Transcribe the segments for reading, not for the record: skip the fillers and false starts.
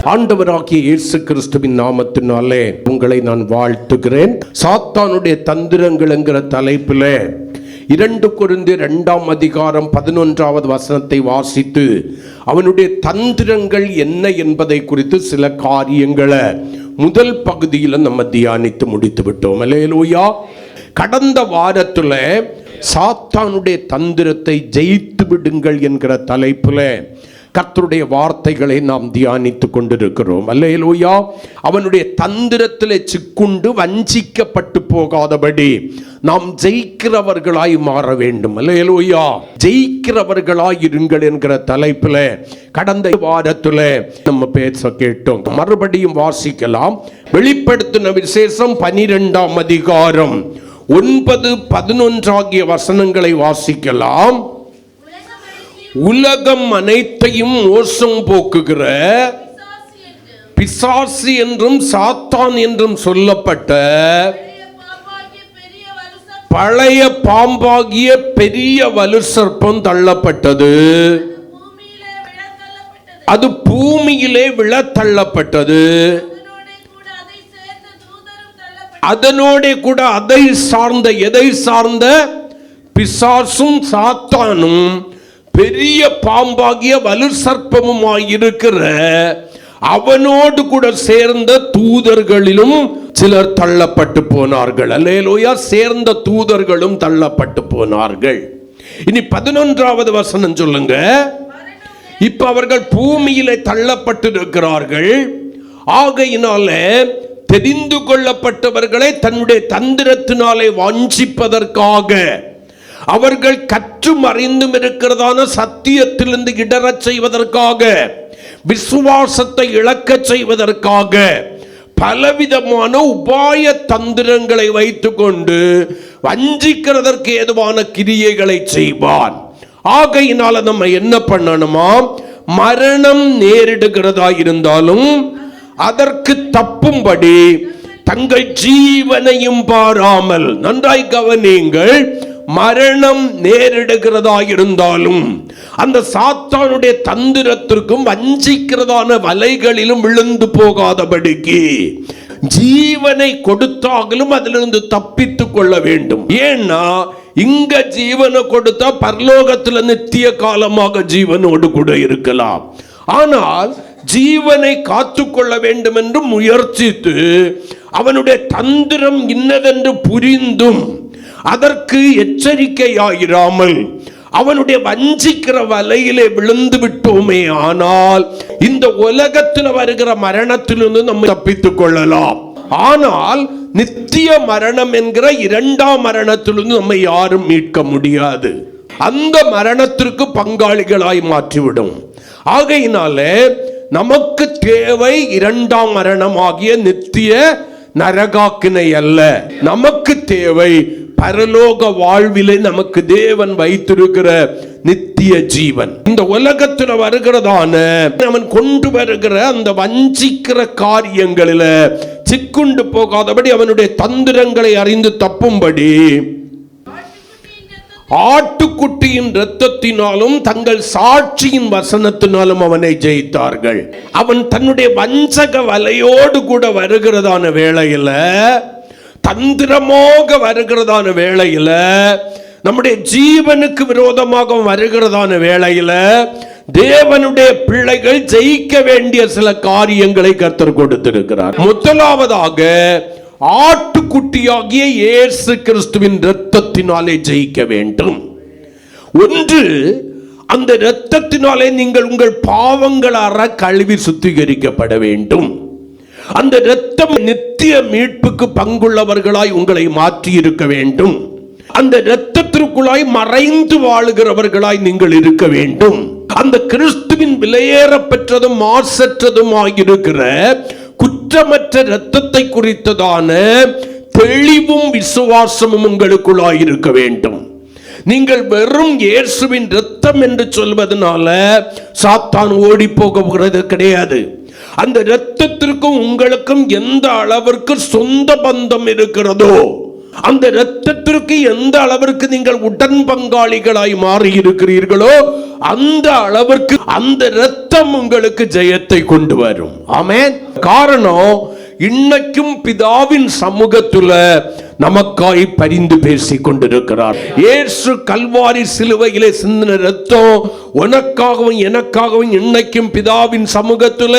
ஆண்டவராகிய இயேசு கிறிஸ்துவின் நாமத்தினாலே உங்களை நான் வாழ்த்துகிறேன். சாத்தானுடைய தந்திரங்கள் என்கிற தலைப்பிலே 2 கொரிந்தியர் 2:11 வசனத்தை வாசித்து அவனுடைய தந்திரங்கள் என்ன என்பதை குறித்து சில காரியங்களை முதல் பகுதியில் நம்ம தியானித்து முடித்து விட்டோம். அல்லேலூயா. கடந்த வாரத்தில் சாத்தானுடைய தந்திரத்தை ஜெயித்து விடுங்கள் என்கிற தலைப்பில் கர்த்தருடைய வார்த்தைகளை நாம் தியானித்து கொண்டிருக்கிறோம். அல்லேலூயா. அவனுடைய தந்திரத்தில் சிக்குண்டு வஞ்சிக்கப்பட்டு போகாதபடி நாம் ஜெயிக்கிறவர்களாய் மாற வேண்டும். அல்லேலூயா. ஜெயிக்கிறவர்களாய் இருங்கள் என்கிற தலைப்பில் கடந்த வாரத்தில் நம்ம பேச கேட்டோம். மறுபடியும் வாசிக்கலாம். வெளிப்படுத்தின விசேஷம் 12ஆம் அதிகாரம் 9-11 ஆகிய வசனங்களை வாசிக்கலாம். உலகம் அனைத்தையும் மோசம் போக்குகிற பிசாசு என்றும் சாத்தான் என்றும் சொல்லப்பட்ட பழைய பாம்பாகிய பெரிய வலு சர்ப்பம் தள்ளப்பட்டது. அது பூமியிலே விழ தள்ளப்பட்டது. அதனோட கூட அதை சார்ந்த எதை சார்ந்த பிசாசும் சாத்தானும் பெரிய பாம்பாகிய வலு சர்ப்பமுமாயிருக்கிற அவனோடு கூட சேர்ந்த தூதர்களிலும் சிலர் தள்ளப்பட்டு போனார்கள். அல்லேலூயா. சேர்ந்த தூதர்களும் தள்ளப்பட்டு போனார்கள். இனி 11வது வசனம் சொல்லுங்க. இப்ப அவர்கள் பூமியிலே தள்ளப்பட்டு இருக்கிறார்கள். ஆகையினாலே தெரிந்து கொள்ளப்பட்டவர்களை தன்னுடைய தந்திரத்தினாலே வஞ்சிப்பதற்காக அவர்கள் கற்றும் அறிந்தும் இருக்கிறதான சத்தியத்திலிருந்து இடரச் செய்வதற்காக, விசுவாசத்தை இழக்கச் செய்வதற்காக பலவிதமான உபாய தந்திரங்களை வைத்துக் கொண்டு வஞ்சிக்கிறதற்கு ஏதுவான கிரியைகளை செய்வான். ஆகையினால நம்ம என்ன பண்ணணுமா? மரணம் நேரிடுகிறதா இருந்தாலும் அதற்கு தப்பும்படி தங்கள் ஜீவனையும் பாராமல், நன்றாய் கவனியுங்கள், மரணம் நேரிடுகிறதா இருந்தாலும் அந்த சாத்தானுடைய தந்திரத்திற்கும் வஞ்சிக்கிறதான வலைகளிலும் விழுந்து போகாதபடிக்கு ஜீவனை கொடுத்தாலும் அதிலிருந்து தப்பித்துக் கொள்ள வேண்டும். ஏன்னா இங்க ஜீவனை கொடுத்தா பரலோகத்தில் நித்திய காலமாக ஜீவனோடு கூட இருக்கலாம். ஆனால் ஜீவனை காத்துக்கொள்ள வேண்டும் என்று முயற்சித்து அவனுடைய தந்திரம் இன்னதென்று புரிந்தும் அதற்கு எச்சரிக்கையாயிராமல் அவனுடைய வஞ்சிக்கிற வலையிலே விழுந்து விட்டோமே ஆனால் இந்த உலகத்தில் வருகிற மரணத்திலிருந்து நம்ம தப்பித்துக் கொள்ளலாம். ஆனால் நித்திய மரணம் என்கிற 2ஆம் மரணத்திலிருந்து நம்ம யாரும் மீட்க முடியாது. அந்த மரணத்திற்கு பங்காளிகளாய் மாற்றிவிடும். ஆகையினாலே நமக்கு தேவை 2ஆம் மரணம் ஆகிய நித்திய நரகாக்கினை அல்ல. நமக்கு தேவை பரலோக வாழ்விலே நமக்கு தேவன் வைத்திருக்கிற நித்திய ஜீவன். இந்த உலகத்தில் வருகிறதான அவன் கொண்டு வருகிற அந்த வஞ்சிக்கிற காரியங்களில சிக்குண்டு போகாதபடி அவனுடைய தந்திரங்களை அறிந்து தப்பும்படி ஆட்டுக்குட்டியின் இரத்தத்தினாலும் தங்கள் சாட்சியின் வசனத்தினாலும் அவனை ஜெயித்தார்கள். அவன் தன்னுடைய வஞ்சக வலையோடு கூட வருகிறதான வேளையில, தந்திரமாக வருகிறதான வேளையில, நம்முடைய ஜீவனுக்கு விரோதமாக வருகிறதான வேளையில தேவனுடைய பிள்ளைகள் ஜெயிக்க வேண்டிய சில காரியங்களை கர்த்தர் கொடுத்திருக்கிறார். முதலாவதாக ஆட்டுக்குட்டியாகிய இயேசு கிறிஸ்துவின் இரத்தத்தினாலே ஜெயிக்க வேண்டும். ஒன்று, அந்த இரத்தத்தினாலே நீங்கள் உங்கள் பாவங்களார கழுவி சுத்திகரிக்கப்பட வேண்டும். அந்த இரத்தம் நித்திய மீட்புக்கு பங்குள்ளவர்களாய் உங்களை மாற்றி இருக்க வேண்டும். அந்த இரத்தத்திற்குள்ளாய் மறைந்து வாழுகிறவர்களாய் நீங்கள் இருக்க வேண்டும். அந்த கிறிஸ்துவின் விலையேற பெற்றதும் மாசற்றதும் ஆகியிருக்கிற குற்றமற்ற இரத்தத்தை குறித்ததான தெளிவும் விசுவாசமும் உங்களுக்குள்ளாய் இருக்க வேண்டும். நீங்கள் வெறும் இயேசுவின் இரத்தம் என்று சொல்வதனால சாத்தான் ஓடி போகிறது கிடையாது. அந்த இரத்தத்திற்கும் உங்களுக்கும் எந்த அளவிற்கு சொந்த பந்தம் இருக்கிறதோ அந்த இரத்தத்திற்கு எந்த அளவிற்கு நீங்கள் உடன் பங்காளிகளாய் மாறி இருக்கிறீர்களோ அந்த அளவிற்கு அந்த இரத்தம் உங்களுக்கு ஜெயத்தை கொண்டு வரும். ஆமென். காரணம், இன்னைக்கும் பிதாவின் சமூகத்துல நமக்காய் பரிந்து பேசிக் கொண்டிருக்கிறார். இயேசு கல்வாரி சிலுவையிலே சிந்தின இரத்தம் உனக்காகவும் எனக்காகவும் இன்னைக்கும் பிதாவின் சமூகத்துல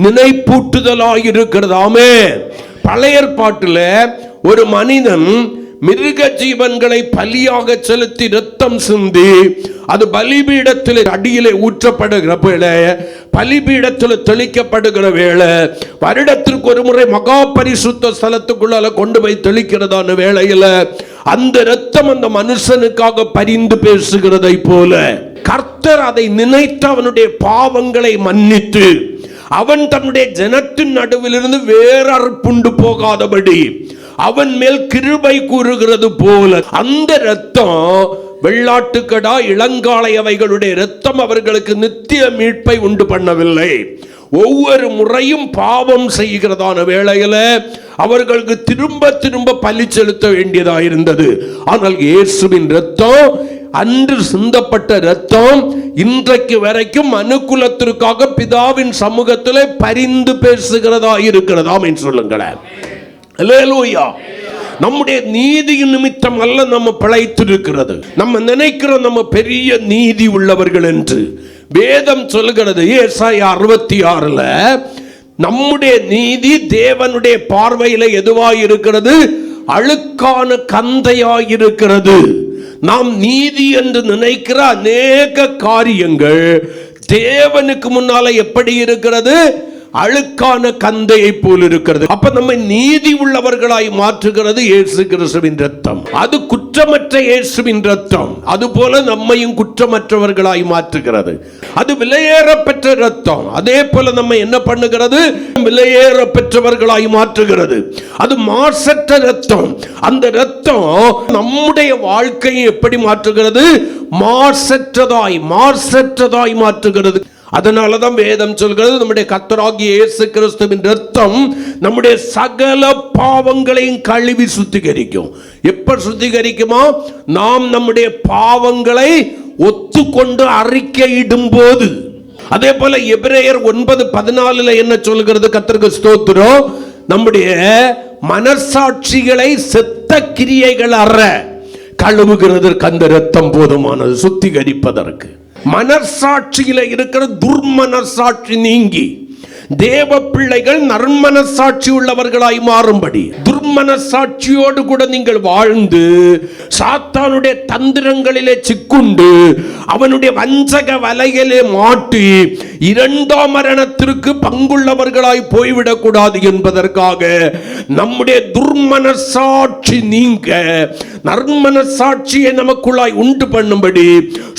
நினைப்பூட்டுதலாய் இருக்கிறது. ஆமென். பழைய ஏற்பாட்டில் ஒரு மனிதன் மிருக ஜீவன்களை பலியாக செலுத்தி ரத்தம் சிந்தி அது பலிபீடத்தில் அடியிலே ஊற்றப்படுகிற வேளை, பலிபீடத்தில் தெளிக்கப்படுகிற வேளை, வருடத்திற்கு ஒரு முறை மகா பரிசுத்த ஸ்தலத்துக்குள்ள கொண்டு போய் தெளிக்கிறதான வேளையில அந்த ரத்தம் அந்த மனுஷனுக்காக பரிந்து பேசுகிறதை போல கர்த்தர் அதை நினைத்து அவனுடைய பாவங்களை மன்னித்து அவன் தன்னுடைய ஜனத்தின் நடுவிலிருந்து வேறறுப்புண்டு போகாதபடி அவன் மேல் கிருபை கூறுகிறது போல அந்த இரத்தம், வெள்ளாட்டுக்கடா இளங்காளை அவைகளுடைய இரத்தம் அவர்களுக்கு நித்திய மீட்பை உண்டு பண்ணவில்லை. ஒவ்வொரு முறையும் பாவம் செய்கிறதான வேளையில அவர்களுக்கு திரும்ப திரும்ப பலி செலுத்த வேண்டியதாக இருந்தது. ஆனால் இயேசுவின் இரத்தம், அன்று சிந்தப்பட்ட இரத்தம், இன்றைக்கு வரைக்கும் மனுக்குலத்திற்காக பிதாவின் சமூகத்தில் பரிந்து பேசுகிறதா இருக்கிறதா என்று சொல்லுங்களேன். அல்லேலூயா. நம்முடைய நீதியின் நிமித்தம் அல்ல நம்ம பிழைத்திருக்கிறது. நம்ம நினைக்கிறோம் நம்ம பெரிய நீதி உள்ளவர்கள் என்று. வேதம் சொல்லுகிறது ஏசாயா 66 நம்முடைய நீதி தேவனுடைய பார்வையில் எதுவாய் இருக்கிறது? அழுக்கான கந்தையாய் இருக்கிறது. நாம் நீதி என்று நினைக்கிற அநேக காரியங்கள் தேவனுக்கு முன்னால எப்படி இருக்கிறது? அழுக்கான கந்தையை போல் இருக்கிறது. அப்ப நம்ம நீதி உள்ளவர்களாய் மாற்றுகிறது இயேசு கிறிஸ்துவின் இரத்தம். அது குற்றமற்ற இயேசுவின் இரத்தம். அதுபோல நம்மையும் குற்றமற்றவர்களாய் மாற்றுகிறது. அது விலையேற பெற்ற இரத்தம். அதே போல நம்ம என்ன பண்ணுகிறது? விலையேற பெற்றவர்களாய் மாற்றுகிறது. அது மாசற்ற இரத்தம். அந்த இரத்தம் நம்முடைய வாழ்க்கையை எப்படி மாற்றுகிறது? மாசற்றதாய் மாற்றுகிறது. அதனாலதான் வேதம் சொல்கிறது நம்முடைய கர்த்தராகிய இயேசு கிறிஸ்துவின் இரத்தம் நம்முடைய சகல பாவங்களையும் கழுவி சுத்திகரிக்கும். எப்ப சுத்திகரிக்குமா? நாம் நம்முடைய பாவங்களை ஒத்துக்கொண்டு அறிக்கையிடும் போது. அதே போல எபிரேயர் 9:14 என்ன சொல்கிறது? கர்த்தருக்கு ஸ்தோத்திரம். நம்முடைய மனசாட்சிகளை செத்த கிரியைகள் அற கழுவுகிறதற்கு அந்த இரத்தம் போதுமானது, சுத்திகரிப்பதற்கு. மனசாட்சியில இருக்கிற துர்மனசாட்சி நீங்கி தேவ பிள்ளைகள் நற்மனசாட்சி உள்ளவர்களாய் மாறும்படி, துர்மனசாட்சியோடு கூட நீங்கள் வாழ்ந்து சாத்தானுடைய தந்திரங்களிலே சிக்குண்டு அவனுடைய வஞ்சக வலையிலே மாட்டி இரண்டாம் மரணத்திற்கு பங்குள்ளவர்களாய் போய்விடக் கூடாது என்பதற்காக நம்முடைய துர்மனசாட்சி நீங்க நற்மனசாட்சியை நமக்குள்ளாய் உண்டு பண்ணும்படி,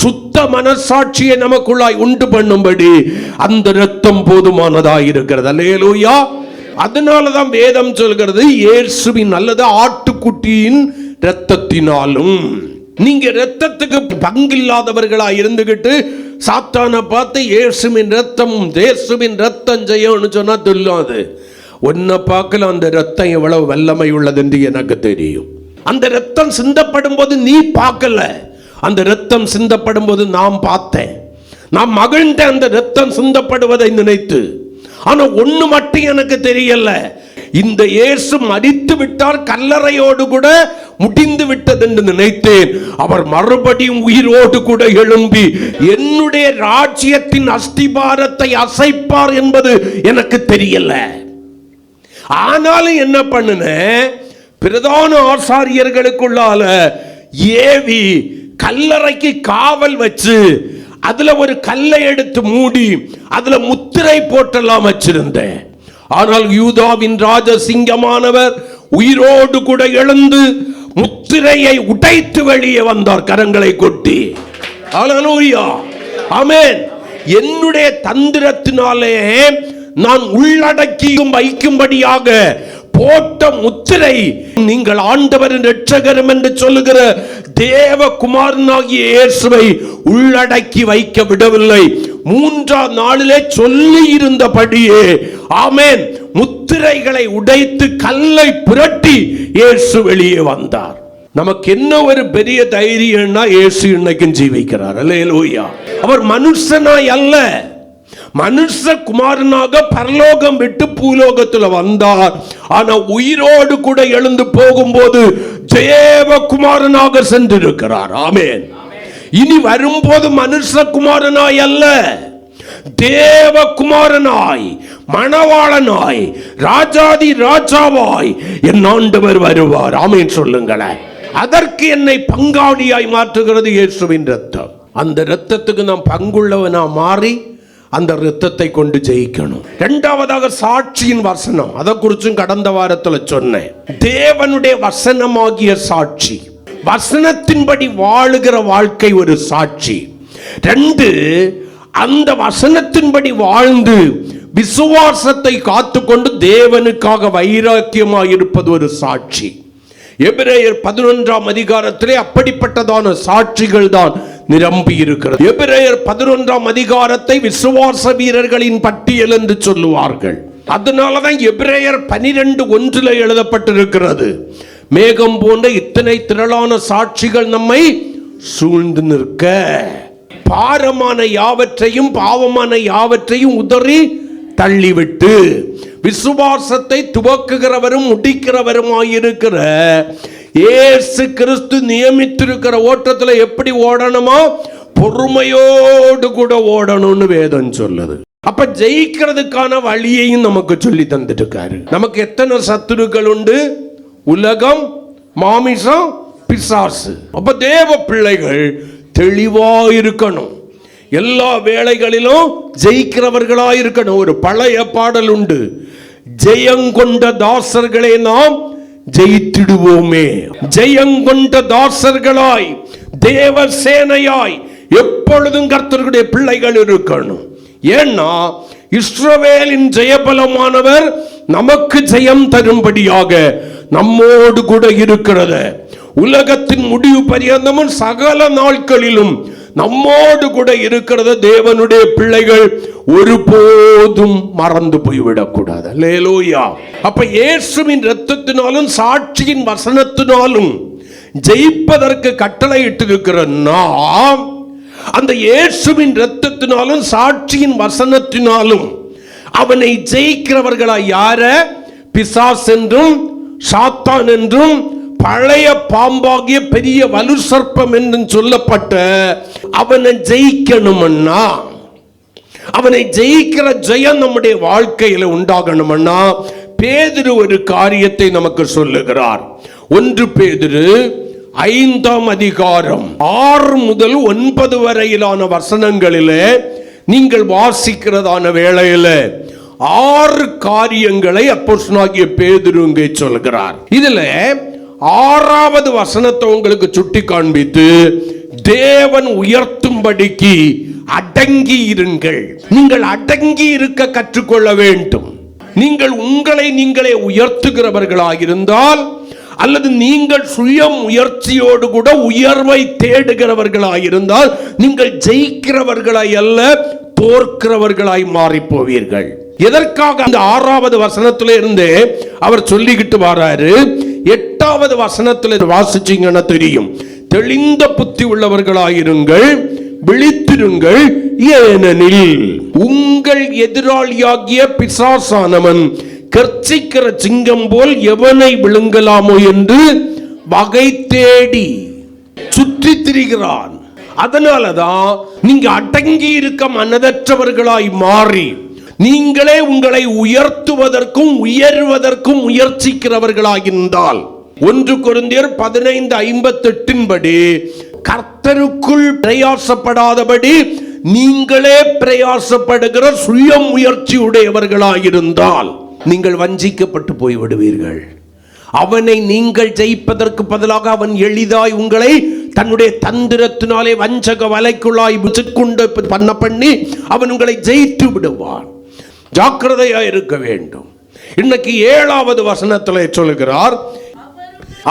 சுத்த மனசாட்சியை நமக்குள்ளாய் உண்டு பண்ணும்படி அந்த இரத்தம் போதுமானதாய் இருக்கிறது. அல்லேலூயா. அதனாலதான் வேதம் சொல்கிறது இயேசுவின் அல்லது ஆட்டுக்குட்டியின் இரத்தத்தினாலும். நீங்க இரத்தத்துக்கு பங்கில்லாதவர்களாய் இருந்துகிட்டு சாத்தானை பார்த்து இயேசுவின் இரத்தம் இயேசுவின் இரத்தம் செய்யணும்னு சொன்னா சொல்லாது. ஒன்ன பார்க்கல அந்த இரத்தம் எவ்வளவு வல்லமை உள்ளது என்று எனக்கு தெரியும். அந்த இரத்தம் சிந்தப்படும் போது நீ பார்க்கல, அந்த இரத்தம் சிந்தப்படும் போது நாம் பார்த்தேன். நான் மகிழ்ந்த அந்த இரத்தம் சிந்தப்படுவதை நினைத்து. ஆனா ஒண்ணு மட்டும் எனக்கு தெரியல, இந்த இயேசு மரித்து விட்டார், கல்லறையோடு கூட முடிந்து விட்டது என்று நினைத்தேன். அவர் மறுபடியும் உயிரோடு கூட எழும்பி என்னுடைய ராஜ்யத்தின் அஸ்திபாரத்தை அசைப்பார் என்பது எனக்கு தெரியல. ஆனாலும் என்ன பண்ணுன, பிரதான ஆசாரியர்களுக்குள்ளால ஏவி கல்லறைக்கு காவல் வச்சு அதுல ஒரு கல்லை எடுத்து மூடி அதுல முத்திரை போட்டெல்லாம் வச்சிருந்தேன். ஆனால் யூதாவின் ராஜசிங்கமானவர் உயிரோடு கூட எழுந்து முத்திரையை உடைத்து வெளியே வந்தார், கரங்களை கொட்டி. ஹல்லேலூயா, ஆமென். என்னுடைய தந்திரத்தினாலே நான் உள்ளடக்கியும் வைக்கும்படியாக போட்ட முத்திரை நீங்கள் ஆண்டவரின் இரட்சகரும் என்று சொல்லுகிற தேவகுமாரனாகிய இயேசுவை உள்ளடக்கி வைக்க விடவில்லை. 3ஆம் நாளிலே சொல்லி இருந்தபடியே, ஆமென், முத்திரைகளை உடைத்து கல்லை புரட்டி இயேசு வெளியே வந்தார். நமக்கு என்ன ஒரு பெரிய தைரியம்னா, இயேசு இன்னைக்கும் ஜீவிக்கிறார். அல்லேலூயா. அவர் மனுஷனாய் அல்ல, மனுஷகுமாரனாக பரலோகம் விட்டு பூலோகத்தில் வந்தார். ஆனா உயிரோடு கூட எழுந்து போகும்போது தேவகுமாரனாக சென்றிருக்கிறார். ஆமென். இனி வரும்போது மனுஷகுமாரனாய் அல்ல, தேவகுமாரனாய், மணவாளனாய், ராஜாதி ராஜாவாய் என் ஆண்டவர் வருவார். ஆமென் சொல்லுங்களேன். அதற்கு என்னை பங்காளியாய் மாற்றுகிறது இயேசுவின் ரத்தம். அந்த ரத்தத்துக்கு நாம் பங்குள்ளவனா மாறி அந்த ரத்தத்தை கொண்டு ஜெயிக்கணும். இரண்டாவதாக சாட்சியின் வசனம். அதை குறிச்சும் கடந்த வாரத்தில் சொன்னேன். தேவனுடைய வசனமாகிய சாட்சி, வசனத்தின்படி வாழுகிற வாழ்க்கை ஒரு சாட்சி. ரெண்டு, அந்த வசனத்தின்படி வாழ்ந்து விசுவாசத்தை காத்துக்கொண்டு தேவனுக்காக வைராக்கியமாக இருப்பது ஒரு சாட்சி. எபிரேயர் 11ஆம் அதிகாரத்திலே அப்படிப்பட்டதான சாட்சிகள் தான் நிரம்பி இருக்கிறது. எபிரேயர் 11ஆம் அதிகாரத்தை விசுவாச வீரர்களின் பட்டியல் என்று சொல்லுவார்கள். அதனாலதான் எபிரேயர் 12:1 எழுதப்பட்டிருக்கிறது, மேகம் போன்ற இத்தனை திரளான சாட்சிகள் நம்மை சூழ்ந்து நிற்க பாரமான யாவற்றையும் பாவமான யாவற்றையும் உதறி தள்ளிவிட்டு விசுவாசத்தை துவக்குகிறவரும் முடிக்கிறவருமாயிருக்கிற இயேசு கிறிஸ்து நியமித்திருக்கிற ஓட்டத்தில் எப்படி ஓடணுமோ பொறுமையோடு கூட ஓடணும்னு வேதம் சொல்லுது. அப்ப ஜெயிக்கிறதுக்கான வழியையும் நமக்கு சொல்லி தந்துட்டு இருக்காரு. நமக்கு எத்தனை சத்துருக்கள் உண்டு? உலகம், மாமிசம், பிசாசு. அப்ப தேவ பிள்ளைகள் தெளிவா இருக்கணும், எல்லா வேளைகளிலும் ஜெயிக்கிறவர்களா இருக்கணும். ஒரு பழைய பாடல் உண்டு, ஜெயங்கொண்ட தாசர்களே நாம் ஜெயித்திடுவோமே. ஜெயங்கொண்ட தாசர்களாய், தேவ சேனையாய் எப்பொழுதும் கர்த்தருடைய பிள்ளைகள் இருக்கணும். ஏன்னா இஸ்ரவேலின் ஜெயபலமானவர் நமக்கு ஜெயம் தரும்படியாக நம்மோடு கூட இருக்கிறது. உலகத்தின் முடிவு பரியந்தமும் சகல நாட்களிலும் நம்மோடு கூட இருக்கிறது. தேவனுடைய பிள்ளைகள் ஒருபோதும் மறந்து போய்விடக் கூடாது. அல்லேலூயா. அப்ப இயேசுவின் இரத்தத்தினாலும் சாட்சியின் வசனத்தினாலும் ஜெயிப்பதற்கு கட்டளையிட்டிருக்கிற நாம், அந்த இயேசுவின் இரத்தத்தினாலும் சாட்சியின் வசனத்தினாலும் அவனை ஜெயிக்கிறவர்களாய் யார? பிசாஸ் என்றும் சாத்தான் என்றும் பழைய பாம்பாகிய பெரிய வலு சர்ப்பம் என்று சொல்லப்பட்ட அவனை ஜெயிக்கணும்னா, அவனை ஜெயிக்கிற ஜெயம் நம்முடைய வாழ்க்கையில உண்டாகணும்னா பேதுரு ஒரு காரியத்தை நமக்கு சொல்லுகிறார். 1 பேதுரு 5ஆம் அதிகாரம் 6 முதல் 9 வரையிலான வசனங்களிலே நீங்கள் வாசிக்கிறதான வேளையில 6 காரியங்களை அப்போஸ்தலனாகிய பேதுரு இங்கே சொல்கிறார். இதுல 6வது வசனத்தை உங்களுக்கு சுட்டி காண்பித்து, தேவன் உயர்த்தும்படிக்கு அடங்கி இருங்கள். நீங்கள் அடங்கி இருக்க கற்றுக்கொள்ள வேண்டும். நீங்கள் உங்களை நீங்களே உயர்த்துகிறவர்களாக இருந்தால், அல்லது நீங்கள் சுய முயற்சியோடு கூட உயர்வை தேடுகிறவர்களாய் இருந்தால், நீங்கள் ஜெயிக்கிறவர்களாய் அல்ல தோற்கிறவர்களாய் மாறி போவீர்கள். எதற்காக அந்த 6வது வசனத்தில இருந்து அவர் சொல்லிக்கிட்டு வராரு. 8வது வசனத்தில் வாசிச்சீங்கன்னா தெரியும், தெளிந்த புத்தி உள்ளவர்களாயிருங்கள், விழித்திருங்கள், ஏனெனில் உங்கள் எதிராளியாகிய பிசாசானவன் கர்ச்சிக்கிற சிங்கம் போல் எவனை விழுங்கலாமோ என்று வகை தேடி சுற்றி திரிகிறான். அதனாலதான் நீங்க அடங்கி இருக்க மனதற்றவர்களாய் மாறி நீங்களே உங்களை உயர்த்துவதற்கும் உயர்வதற்கும் முயற்சிக்கிறவர்களாகின்றால், 1 கொரிந்தியர் 15:58 படி கர்த்தருக்குள் பிரயாசப்படாதபடி நீங்களே பிரயாசப்படுகிற சுய முயற்சி உடையவர்களாயிருந்தால் நீங்கள் வஞ்சிக்கப்பட்டு போய்விடுவீர்கள். அவனை நீங்கள் ஜெயிப்பதற்கு பதிலாக அவன் எளிதாய் உங்களை தன்னுடைய தந்திரத்தினாலே வஞ்சக வலைக்குள்ளாய் சிக்குண்டு பண்ணி அவன் உங்களை ஜெயித்து விடுவான். ஜாக்கிரதையா இருக்க வேண்டும். இன்னைக்கு 7வது வசனத்தில் சொல்கிறார்,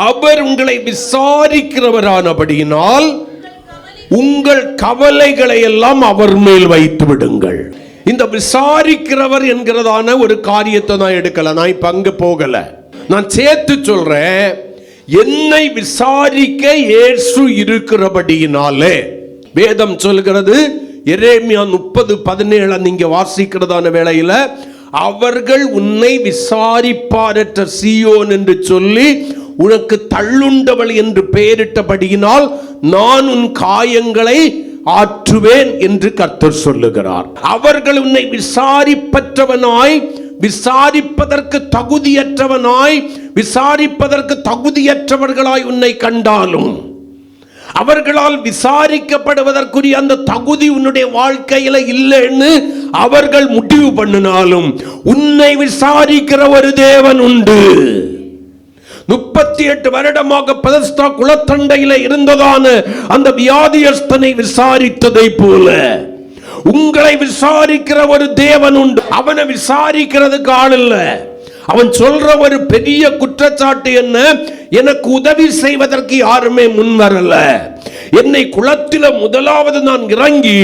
அவர் உங்களை விசாரிக்கிறவரானபடியினால் உங்கள் கவலைகளை எல்லாம் அவர் மேல் வைத்து விடுங்கள். இந்த விசாரிக்கிறவர் என்கிறதான ஒரு காரியத்தை நான் எடுக்கல. நான் இப்ப அங்க போகல. நான் சேர்த்து சொல்றேன், என்னை விசாரிக்க இயேசு இருக்கிறபடியினாலே வேதம் சொல்கிறது, எரேமியா 30:17 நீங்க வாசிக்கிறதான வேளையில, அவர்கள் உன்னை விசாரிப்பாரற்ற சீயோன் என்று சொல்லி உனக்கு தள்ளுண்டவள் என்று பெயரிட்டபடியினால் நான் உன் காயங்களை ஆற்றுவேன் என்று கர்த்தர் சொல்லுகிறார். அவர்கள் உன்னை விசாரிப்பற்றவனாய், விசாரிப்பதற்கு தகுதியற்றவனாய், விசாரிப்பதற்கு தகுதியற்றவர்களாய் உன்னை கண்டாலும், அவர்களால் விசாரிக்கப்படுவதற்குரிய அந்த தகுதி உன்னுடைய வாழ்க்கையில இல்லைன்னு அவர்கள் முடிவு பண்ணினாலும், உன்னை விசாரிக்கிற ஒரு தேவன் உண்டு. 38 வருடமாக பெதஸ்தா குளத்தண்டையில இருந்ததான அந்த வியாதியஸ்தனை விசாரித்ததை போல உங்களை விசாரிக்கிற ஒரு தேவன் உண்டு. அவனை விசாரிக்கிறதுக்கு ஆள் இல்ல. அவன் சொல்ற ஒரு பெரிய குற்றச்சாட்டு என்ன, எனக்கு உதவி செய்வதற்கு யாருமே முன் வரல. என்னை குளத்தில முதலாவது நான் இறங்கி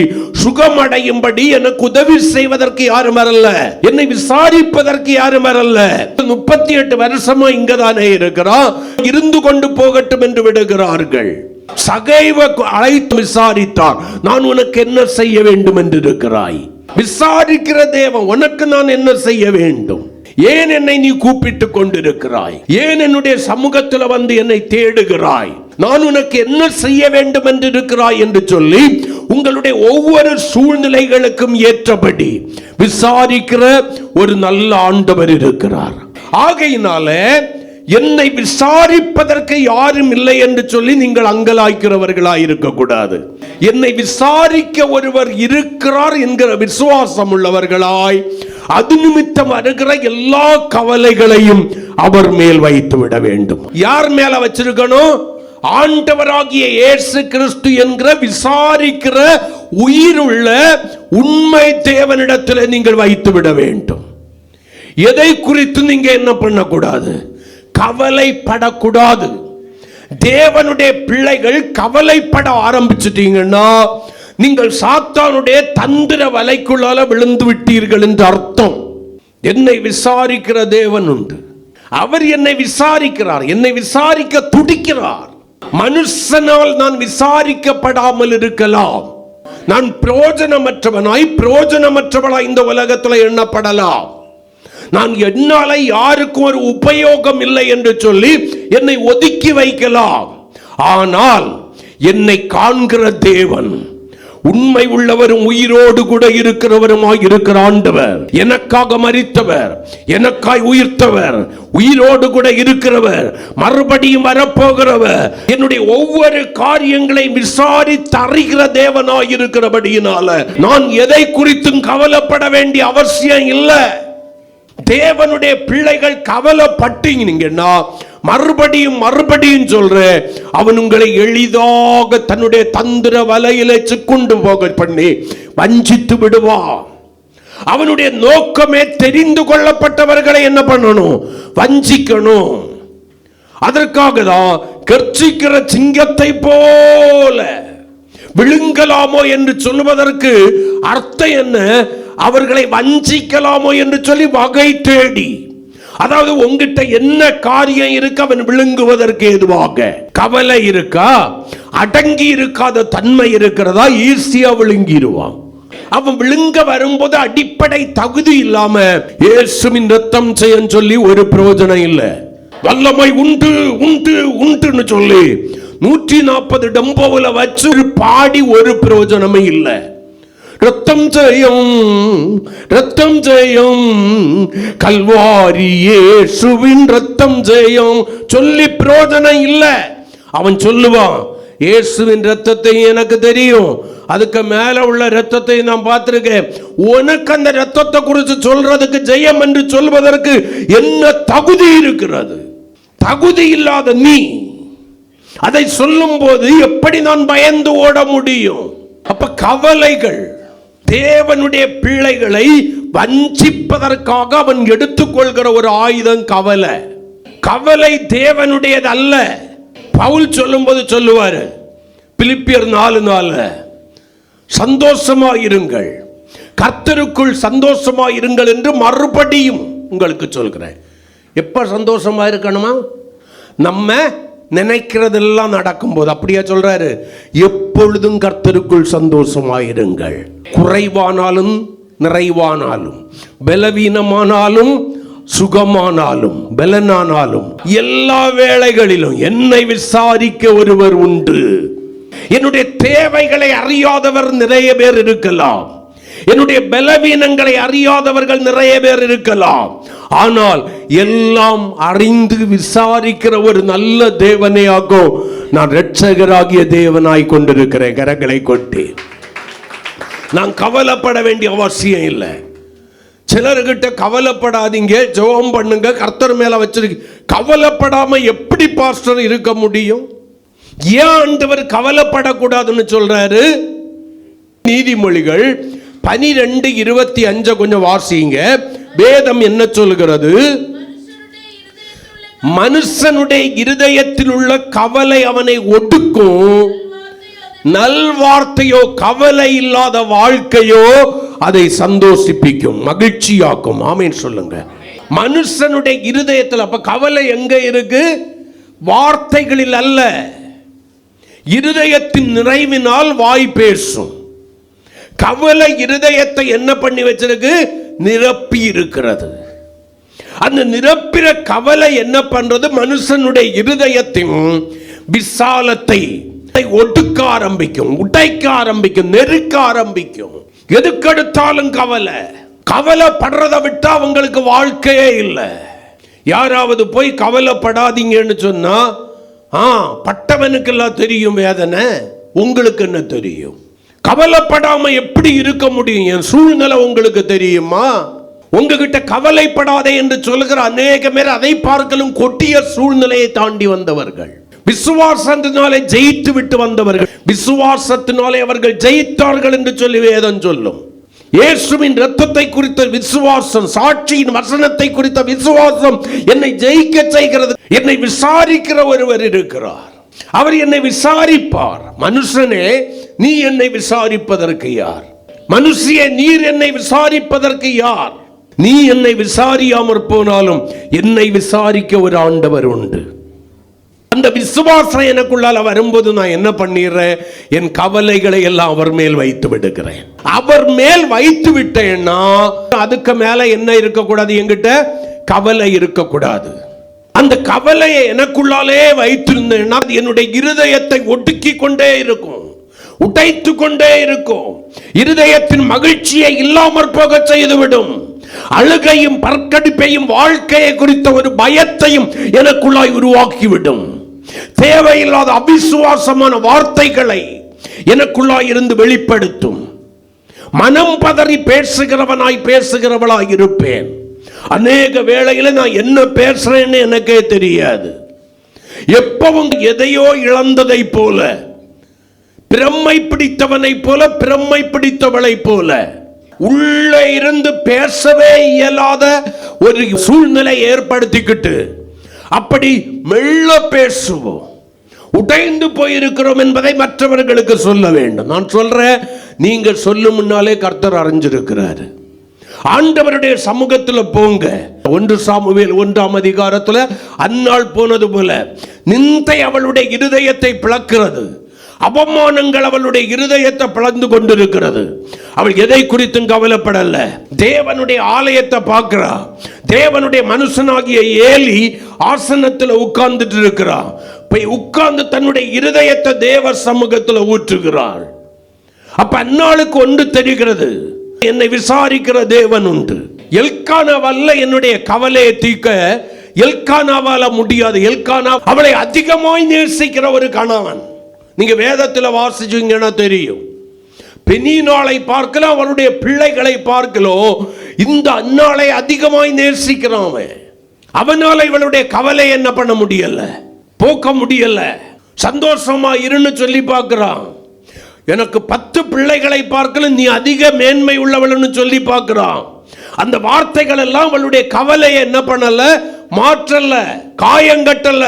சுகமடையும்படி எனக்கு உதவி செய்வதற்கு யாரும் வரல, என்னை விசாரிப்பதற்கு யாரும் வரல. 38 வருஷமா இங்கதானே இருக்கிறான், இருந்து கொண்டு போகட்டும் என்று விடுகிறார்கள். சகைவ அழைத்து விசாரித்தார், நான் உனக்கு என்ன செய்ய வேண்டும் என்று இருக்கிறாய்? விசாரிக்கிற தேவன், உனக்கு நான் என்ன செய்ய வேண்டும்? ஏன் என்னை நீ கூப்பிட்டு கொண்டிருக்கிறாய்? ஏன் என்னுடைய சமூகத்தில் வந்து என்னை தேடுகிறாய்? நான் உனக்கு என்ன செய்ய வேண்டும் என்று இருக்கிறாய் என்று சொல்லி உங்களுடைய ஒவ்வொரு சூழ்நிலைகளுக்கும் ஏற்றபடி விசாரிக்கிற ஒரு நல்ல ஆண்டவர் இருக்கிறார். ஆகையினால என்னை விசாரிப்பதற்கு யாரும் இல்லை என்று சொல்லி நீங்கள் அங்கலாய்க்கிறவர்களாய் இருக்கக்கூடாது. என்னை விசாரிக்க ஒருவர் இருக்கிறார் என்கிற விசுவாசம் உள்ளவர்களாய், அது நிமித்தம் வருகிற எல்லா கவலைகளையும் அவர் மேல் வைத்து விட வேண்டும். யார் மேல வச்சிருக்கணும்? ஆண்டவராகிய இயேசு கிறிஸ்து என்கிற விசாரிக்கிற உயிருள்ள உண்மை தேவனிடத்தில் நீங்கள் வைத்து விட வேண்டும். எதை குறித்து நீங்க என்ன பண்ணக்கூடாது? கவலைப்படக்கூடாது. தேவனுடைய பிள்ளைகள் கவலைப்பட ஆரம்பிச்சிட்டீங்கன்னா நீங்கள் சாத்தானுடைய தந்திர வலைக்குள்ளால விழுந்து விட்டீர்கள் என்று அர்த்தம். என்னை விசாரிக்கிற தேவன் உண்டு. அவர் என்னை விசாரிக்கிறார், என்னை விசாரிக்க துடிக்கிறார். மனுஷனால் நான் விசாரிக்கப்படாமல் இருக்கலாம். நான் பிரயோஜனமற்றவனாய், பிரயோஜனமற்றவளாய் இந்த உலகத்தில் எண்ணப்படலாம். நான் என்னால யாருக்கும் ஒரு உபயோகம் இல்லை என்று சொல்லி என்னை ஒதுக்கி வைக்கலாம். ஆனால் என்னை காண்கிற தேவன், உண்மை உள்ளவரும் உயிரோடு கூட இருக்கிறவருமாய் இருக்கிற ஆண்டவர், எனக்காக மரித்தவர், எனக்காய் உயிர்த்தவர், உயிரோடு கூட இருக்கிறவர், மறுபடியும் வரப்போகிறவர், என்னுடைய ஒவ்வொரு காரியங்களையும் விசாரித்து அறிகிற தேவனாய் இருக்கிறபடியினால நான் எதை குறித்தும் கவலைப்பட வேண்டிய அவசியம் இல்லை. தேவனுடைய பிள்ளைகள் கவலைப்பட்டீங்கன்னா மறுபடியும் சொல்ற, அவன் உங்களை எளிதாக தன்னுடைய தந்திர வலையில சிக்குண்டு போக பண்ணி வஞ்சித்து விடுவான். அவனுடைய நோக்கமே தெரிந்து கொள்ளப்பட்டவர்களை என்ன பண்ணணும்? வஞ்சிக்கணும். அதற்காக தான் கர்ச்சிக்கிற சிங்கத்தை போல விழுங்கலாமோ என்று சொல்லுவதற்கு அர்த்தம் என்ன? அவர்களை வஞ்சிக்கலாமோ என்று சொல்லி வகை தேடி, அதாவது உங்ககிட்ட என்ன காரியம் இருக்கு அவன் விழுங்குவதற்கு ஏதுவாக. கவலை இருக்கா, அடங்கி இருக்காத தன்மை இருக்கிறதா, ஈஸியா விழுங்கிடுவான். அவன் விழுங்க வரும்போது அடிப்படை தகுதி இல்லாம இயேசுவின் ரத்தம் செய்ய சொல்லி ஒரு பிரயோஜனம் இல்லை. வல்லமை உண்டு உண்டு உண்டுன்னு சொல்லி 140 டம்போல வச்சு பாடி ஒரு பிரயோஜனமே இல்லை. ரத்தம் ஜெயம், ரத்தம் ஜெயம், கல்வாரி இயேசுவின் ரத்தம் ஜெயம் சொல்லி பிரயோஜனம் இல்லை. அவன் சொல்லுவான், இயேசுவின் ரத்தத்தை எனக்கு தெரியும், அதுக்கு மேல உள்ள ரத்தத்தை நான் பார்த்திருக்கேன். உனக்கு அந்த ரத்தத்தை குறித்து சொல்றதுக்கு ஜெயம் என்று சொல்வதற்கு என்ன தகுதி இருக்கிறது? தகுதி இல்லாத நீ அதை சொல்லும் போது எப்படி நான் பயந்து ஓட முடியும்? அப்ப கவலைகள் தேவனுடைய பிள்ளைகளை வஞ்சிப்பதற்காக அவன் எடுத்துக்கொள்கிற ஒரு ஆயுதம் கவலை. கவலை தேவனுடையது அல்ல. பவுல் சொல்லும் போது சொல்லுவாரு, பிலிப்பியர் 4:4, சந்தோஷமாயிருங்கள், கர்த்தருக்குள் சந்தோஷமா இருங்கள் என்று மறுபடியும் உங்களுக்கு சொல்கிறேன். எப்ப சந்தோஷமா இருக்கணுமா? நம்ம நினைக்கிறதெல்லாம் நடக்கும்போது. அப்படியா சொல்றாரு? எப்பொழுதும் கர்த்தருக்குள் சந்தோஷமாயிருங்கள். குறைவானாலும் நிறைவானாலும், பலவீனமானாலும் சுகமானாலும் பலனானாலும், எல்லா வேளைகளிலும் என்னை விசாரிக்க ஒருவர் உண்டு. என்னுடைய தேவைகளை அறியாதவர் நிறைய பேர் இருக்கலாம், என்னுடைய பலவீனங்களை அறியாதவர்கள் நிறைய பேர் இருக்கலாம். ஆனால் எல்லாம் அறிந்து விசாரிக்கிற ஒரு நல்ல தேவனையாகோ நான் இரட்சகராகிய தேவனாய் கொண்டிருக்கிறேன். கரங்களை கொட்டி நான் கவலைப்பட வேண்டிய அவசியம் இல்லை. சிலர்கிட்ட கவலைப்படாதீங்க, ஜெபம் பண்ணுங்க, கர்த்தர் மேல வச்சிருக்கு. கவலைப்படாம எப்படி பாஸ்டர் இருக்க முடியும்? ஏன் ஆண்டவர் கவலைப்படக்கூடாதுன்னு சொல்றாரு? நீதிமொழிகள் 12:25 கொஞ்சம் வாசிங்க. வேதம் என்ன சொல்கிறது? மனுஷனுடைய இருதயத்தில் உள்ள கவலை அவனை ஒடுக்கும், நல்வார்த்தையோ கவலை இல்லாத வாழ்க்கையோ அதை சந்தோஷிப்பிக்கும், மகிழ்ச்சியாக்கும். ஆமென் சொல்லுங்க. மனுஷனுடைய இருதயத்தில் அப்ப கவலை எங்க இருக்கு? வார்த்தைகளில் அல்ல, இருதயத்தின் நிறைவினால் வாய் பேசும். கவலை இருதயத்தை என்ன பண்ணி வச்சிருக்கு? நிரப்பி இருக்கிறது. அந்த நிரப்பிற கவலை என்ன பண்றது? மனுஷனுடைய இருதயத்தின் விசாலத்தை ஒடுக்க ஆரம்பிக்கும், உடைக்க ஆரம்பிக்கும், நெருக்க ஆரம்பிக்கும். எதுக்கெடுத்தாலும் கவலை. கவலைப்படுறதை விட்டா உங்களுக்கு வாழ்க்கையே இல்லை. யாராவது போய் கவலைப்படாதீங்கன்னு சொன்னா, பட்டவனுக்கெல்லாம் தெரியும் வேதனை, உங்களுக்கு என்ன தெரியும்? கவலைப்படாம எப்படி இருக்க முடியும்? என் சூழ்நிலை உங்களுக்கு தெரியுமா? உங்ககிட்ட கவலைப்படாதே என்று சொல்லுகிற அநேக பேர் அதை பார்க்கலும் கொட்டிய சூழ்நிலையை தாண்டி வந்தவர்கள், விசுவாசத்தினாலே ஜெயித்து விட்டு வந்தவர்கள். விசுவாசத்தினாலே அவர்கள் ஜெயித்தார்கள் என்று சொல்லி வேதம் சொல்லும். இயேசுவின் இரத்தத்தை குறித்த விசுவாசம், சாட்சியின் வசனத்தை குறித்த விசுவாசம் என்னை ஜெயிக்க செய்கிறது. என்னை விசாரிக்கிற ஒருவர் இருக்கிறார், அவர் என்னை விசாரிப்பார். மனுஷனே, நீ என்னை விசாரிப்பதற்கு யார்? மனுஷியே, நீர் என்னை விசாரிப்பதற்கு யார்? நீ என்னை விசாரியாமற் போனாலும் என்னை விசாரிக்க ஒரு ஆண்டவர் உண்டு. அந்த விசுவாசம் எனக்குள்ளால வரும்போது நான் என்ன பண்ணிடுறேன்? என் கவலைகளை எல்லாம் அவர் மேல் வைத்து விடுகிறேன். அவர் மேல் வைத்து விட்டேன்னா அதுக்கு மேல என்ன இருக்கக்கூடாது? என்கிட்ட கவலை இருக்கக்கூடாது. அந்த கவலையை எனக்குள்ளாலே வைத்திருந்தேன்னா என்னுடைய இருதயத்தை ஒடுக்கி கொண்டே இருக்கும், உடைத்து கொண்டே இருக்கும். இருதயத்தின் மகிழ்ச்சியை இல்லாமற் போக செய்துவிடும். அழுகையும் பற்கடிப்பையும் வாழ்க்கையை குறித்த ஒரு பயத்தையும் எனக்குள்ளாய் உருவாக்கிவிடும். தேவையில்லாத அவிசுவாசமான வார்த்தைகளை எனக்குள்ளாய் இருந்து வெளிப்படுத்தும். மனம் பதறி பேசுகிறவளாய் இருப்பேன். அநேக வேளையில நான் என்ன பேசுறேன்னு எனக்கே தெரியாது. எப்பவும் எதையோ இழந்ததை போல, பிரம்மை பிடித்தவனை போல, பிரம்மை பிடித்தவளை போல, உள்ளே இருந்து பேசவே இயலாத ஒரு சூழ்நிலை ஏற்படுத்திக்கிட்டு அப்படி மெல்ல பேசுவோம். உடைந்து போயிருக்கிறோம் என்பதை மற்றவர்களுக்கு சொல்ல வேண்டும். நான் சொல்றேன், நீங்க சொல்லும் முன்னாலே கர்த்தர் அறிஞ்சிருக்கிறாரு. ஆண்டவருடைய சமூகத்தில் போங்க. 1 சாமுவேல் 1ஆம் அதிகாரத்தில் அன்னாள் போனது போல நிந்தை அவளுடைய இருதயத்தை பிளக்கிறது, அவமானங்கள் அவளுடைய இருதயத்தை பிளந்து கொண்டிருக்கிறது. அவள் எதை குறித்தும் கவலைப்படல. தேவனுடைய ஆலயத்தை பார்க்கிறா. தேவனுடைய மனுஷனாகிய ஏலி ஆசனத்தில் உட்கார்ந்துட்டு இருக்கிறா. போய் உட்கார்ந்து தன்னுடைய இருதயத்தை தேவ சமூகத்தில் ஊற்றுகிறாள். அப்ப அன்னாளுக்கு ஒன்று தெரிகிறது, என்னை விசாரிக்கிற தேவன் உண்டு. எல்கானாவால என்னுடைய கவலையை தீர்க்க எல்கானாவால முடியாது. எல்கானா அவளை அதிகமாய் நேசிக்கிற ஒரு கணவன். நீங்க வேதத்தில் வாசிச்சீங்கன்னா தெரியும். பெனினாளை பார்க்கலாம், அவளுடைய பிள்ளைகளை பார்க்கலாம். இந்த அன்னாளை அதிகமாய் நேசிக்கிறான். அவனால இவளுடைய கவலை என்ன பண்ண முடியல, போக்க முடியல. சந்தோஷமா இருன்னு சொல்லி பார்க்கிறான். எனக்கு 10 பிள்ளைகளை பார்க்கல, நீ அதிக மேன்மை உள்ளவள்னு சொல்லி பார்க்கிறான். அந்த வார்த்தைகள் எல்லாம் அவளுடைய கவலையை என்ன பண்ணல, மாற்றல, காயங்கட்டல.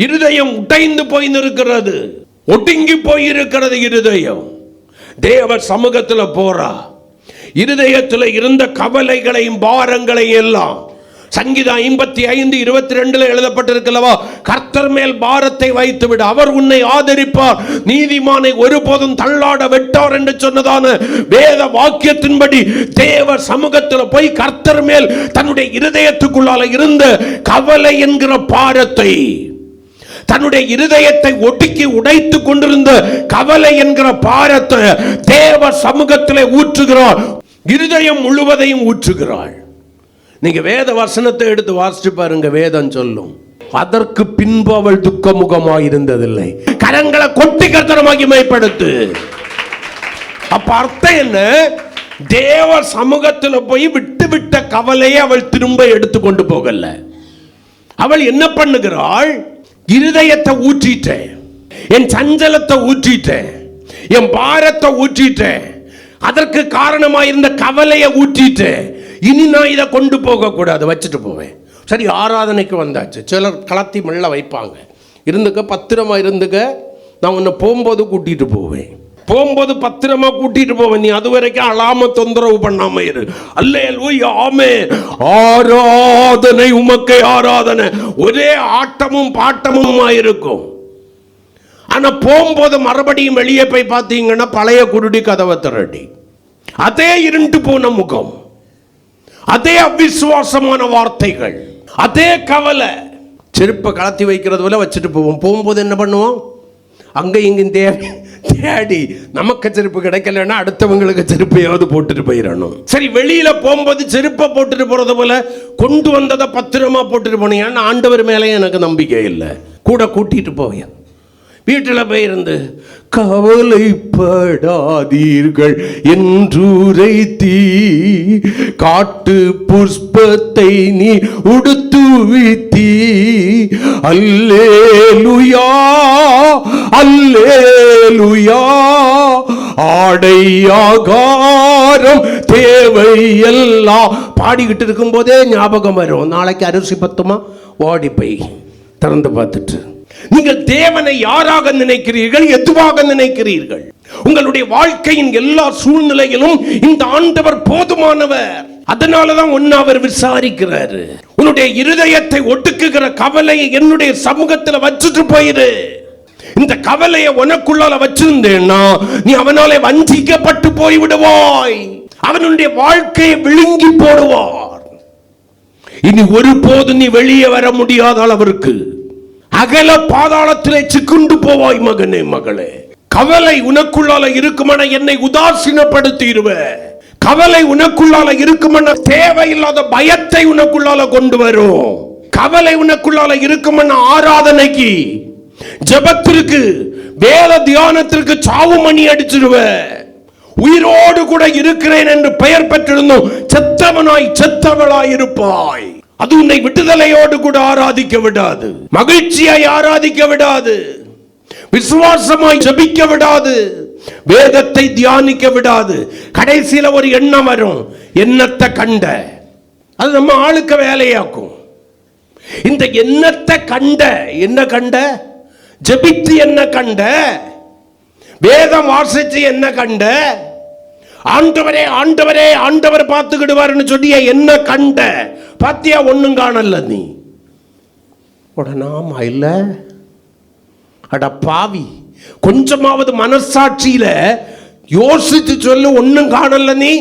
இருதயம் உடைந்து போய் இருக்கிறது, ஒடுங்கி போயிருக்கிறது இருதயம். தேவ சமூகத்தில் போறா. இருதயத்தில் இருந்த கவலைகளையும் பாரங்களையும் எல்லாம் சங்கீதம் 55:22 எழுதப்பட்டிருக்கிறவா, கர்த்தர் மேல் பாரத்தை வைத்து விடு, அவர் உன்னை ஆதரிப்பார், நீதிமானை ஒருபோதும் தள்ளாட வெட்டார் என்று சொன்னதான வேத வாக்கியத்தின்படி தேவ சமூகத்தில் போய் கர்த்தர் மேல் தன்னுடைய இருதயத்துக்குள்ளால இருந்த கவலை என்கிற பாரத்தை, தன்னுடைய இருதயத்தை ஒடுக்கி உடைத்துக் கொண்டிருந்த கவலை என்கிற பாரத்தை தேவ சமூகத்திலே ஊற்றுகிறார். இருதயம் முழுவதையும் ஊற்றுகிறாள். நீங்க வேத வசனத்தை எடுத்து வாசிச்சு பாருங்க. வேதம் சொல்லும், அதற்கு பின்பு அவள் துக்கமுகமாய் இருந்ததில்லை. கரங்களை கொட்டி கர்த்தரை மகிமைப்படுத்து. அப்ப அர்த்தம் என்ன? தேவ சமூகத்தில் போய் விட்டு விட்ட கவலையை அவள் திரும்ப எடுத்துக்கொண்டு போகல. அவள் என்ன பண்ணுகிறாள்? இருதயத்தை ஊற்றிட்டேன், என் சஞ்சலத்தை ஊற்றிட்டேன், என் பாரத்தை ஊற்றிட்டேன், அதற்கு காரணமாயிருந்த கவலையை ஊற்றிட்டேன், இனி நான் இதை கொண்டு போக கூடாது, வச்சுட்டு போவேன். சரி, ஆராதனைக்கு வந்தாச்சு. சிலர் கலத்தி மெல்ல வைப்பாங்க, இருந்துக்க பத்திரமா இருந்துக்க, நான் உன்னை போகும்போது கூட்டிட்டு போவேன், போகும்போது பத்திரமா கூட்டிட்டு போவேன், நீ அது வரைக்கும் அழாம தொந்தரவு பண்ணாம இரு. அல்லேலூயா, ஆமென். ஆராதனை உமக்கே ஆராதனை. ஒரே ஆட்டமும் பாட்டமுமா இருக்கும். ஆனா போகும்போது மறுபடியும் வெளியே போய் பார்த்தீங்கன்னா பழைய குருடி கதவை திரட்டி, அதே இருண்டு போன முகம், அதே அவிசுவாசமான வார்த்தைகள், அதே கவலை. செருப்பை கலத்தி வைக்கிறது போல வச்சுட்டு போவோம். போகும்போது என்ன பண்ணுவோம்? அங்க இங்கும் தேடி நமக்கு செருப்பு கிடைக்கலன்னா அடுத்தவங்களுக்கு செருப்பையாவது போட்டுட்டு போயிடணும். சரி, வெளியில போகும்போது செருப்பை போட்டுட்டு போறது போல கொண்டு வந்ததை பத்திரமா போட்டுட்டு போனீங்கன்னா ஆண்டவர் மேலே எனக்கு நம்பிக்கை இல்லை, கூட கூட்டிட்டு போவேன். வீட்டில் போயிருந்து கவலைப்படாதீர்கள் என்றுரைத்தீ, காட்டு புஷ்பத்தை நீ உடுத்துவித்தீ, அல்லேலூயா அல்லேலூயா, ஆடையாகாரம் தேவை எல்லாம் பாடிக்கிட்டு இருக்கும் போதே ஞாபகம் வரும். நாளைக்கு அரிசி பத்துமா, ஓடி போய் திறந்து பார்த்துட்டு. நீங்கள் தேவனை யாராக நினைக்கிறீர்கள்? எதுவாக நினைக்கிறீர்கள்? உங்களுடைய வாழ்க்கையின் எல்லா சூழ்நிலையிலும் இந்த ஆண்டவர் போதுமானவர். அதனாலதான் ஒன்னு அவர் விசாரிக்கிறாரு. உன்னுடைய இருதயத்தை ஒடுக்குகிற கவலையை என்னுடைய சமூகத்தில் வச்சுட்டு போயிரு. இந்த கவலையை உனக்குள்ளால வச்சிருந்தேன்னா நீ அவனாலே வஞ்சிக்கப்பட்டு போய் விடுவாய். அவனுடைய வாழ்க்கையை விழுங்கி போடுவார். இனி ஒருபோது நீ வெளியே வர முடியாத அளவிற்கு அகல பாதாளத்திலே சிக்குண்டு போவாய் மகனே, மகளே. கவலை உனக்குள்ளால இருக்குமான என்னை உதாசீனப்படுத்திடுவ. கவலை உனக்குள்ளால இருக்குமான தேவையில்லாத பயத்தை உனக்குள்ளால கொண்டு வரும். கவலை உனக்குள்ளால இருக்குமான ஆராதனைக்கு, ஜெபத்திற்கு, வேத தியானத்திற்கு சாவு மணி அடிச்சிடுவ. உயிரோடு கூட இருக்கிறேன் என்று பெயர் பெற்றிருந்தோம் செத்தவனாய் செத்தவளாய் இருப்பாய். அது உன்னை விடுதலையோடு கூட ஆராதிக்க விடாது, மகிழ்ச்சியாய் ஆராதிக்க விடாது, விசுவாசமாய் ஜெபிக்க விடாது, வேதத்தை தியானிக்க விடாது. கடைசியில ஒரு எண்ணம் வரும், எண்ணத்தை கண்ட. அது நம்ம ஆளுக்க வேலையாக்கும். இந்த எண்ணத்தை கண்ட, என்ன கண்ட? ஜெபித்து என்ன கண்ட? வேதம் வாசிச்சு என்ன கண்ட? ஆண்டவரே ஆண்டவரே ஆண்டவர் பார்த்துக்கிடுவார்னு சொல்லிய என்ன கண்ட? பாத்தியா? ஒண்ணும் காணல நீ. உடனாமா இல்ல? அட பாவி, கொஞ்சமாவது மனசாட்சியில யோசித்து சொல்லு. ஒன்னும் காணல நீ.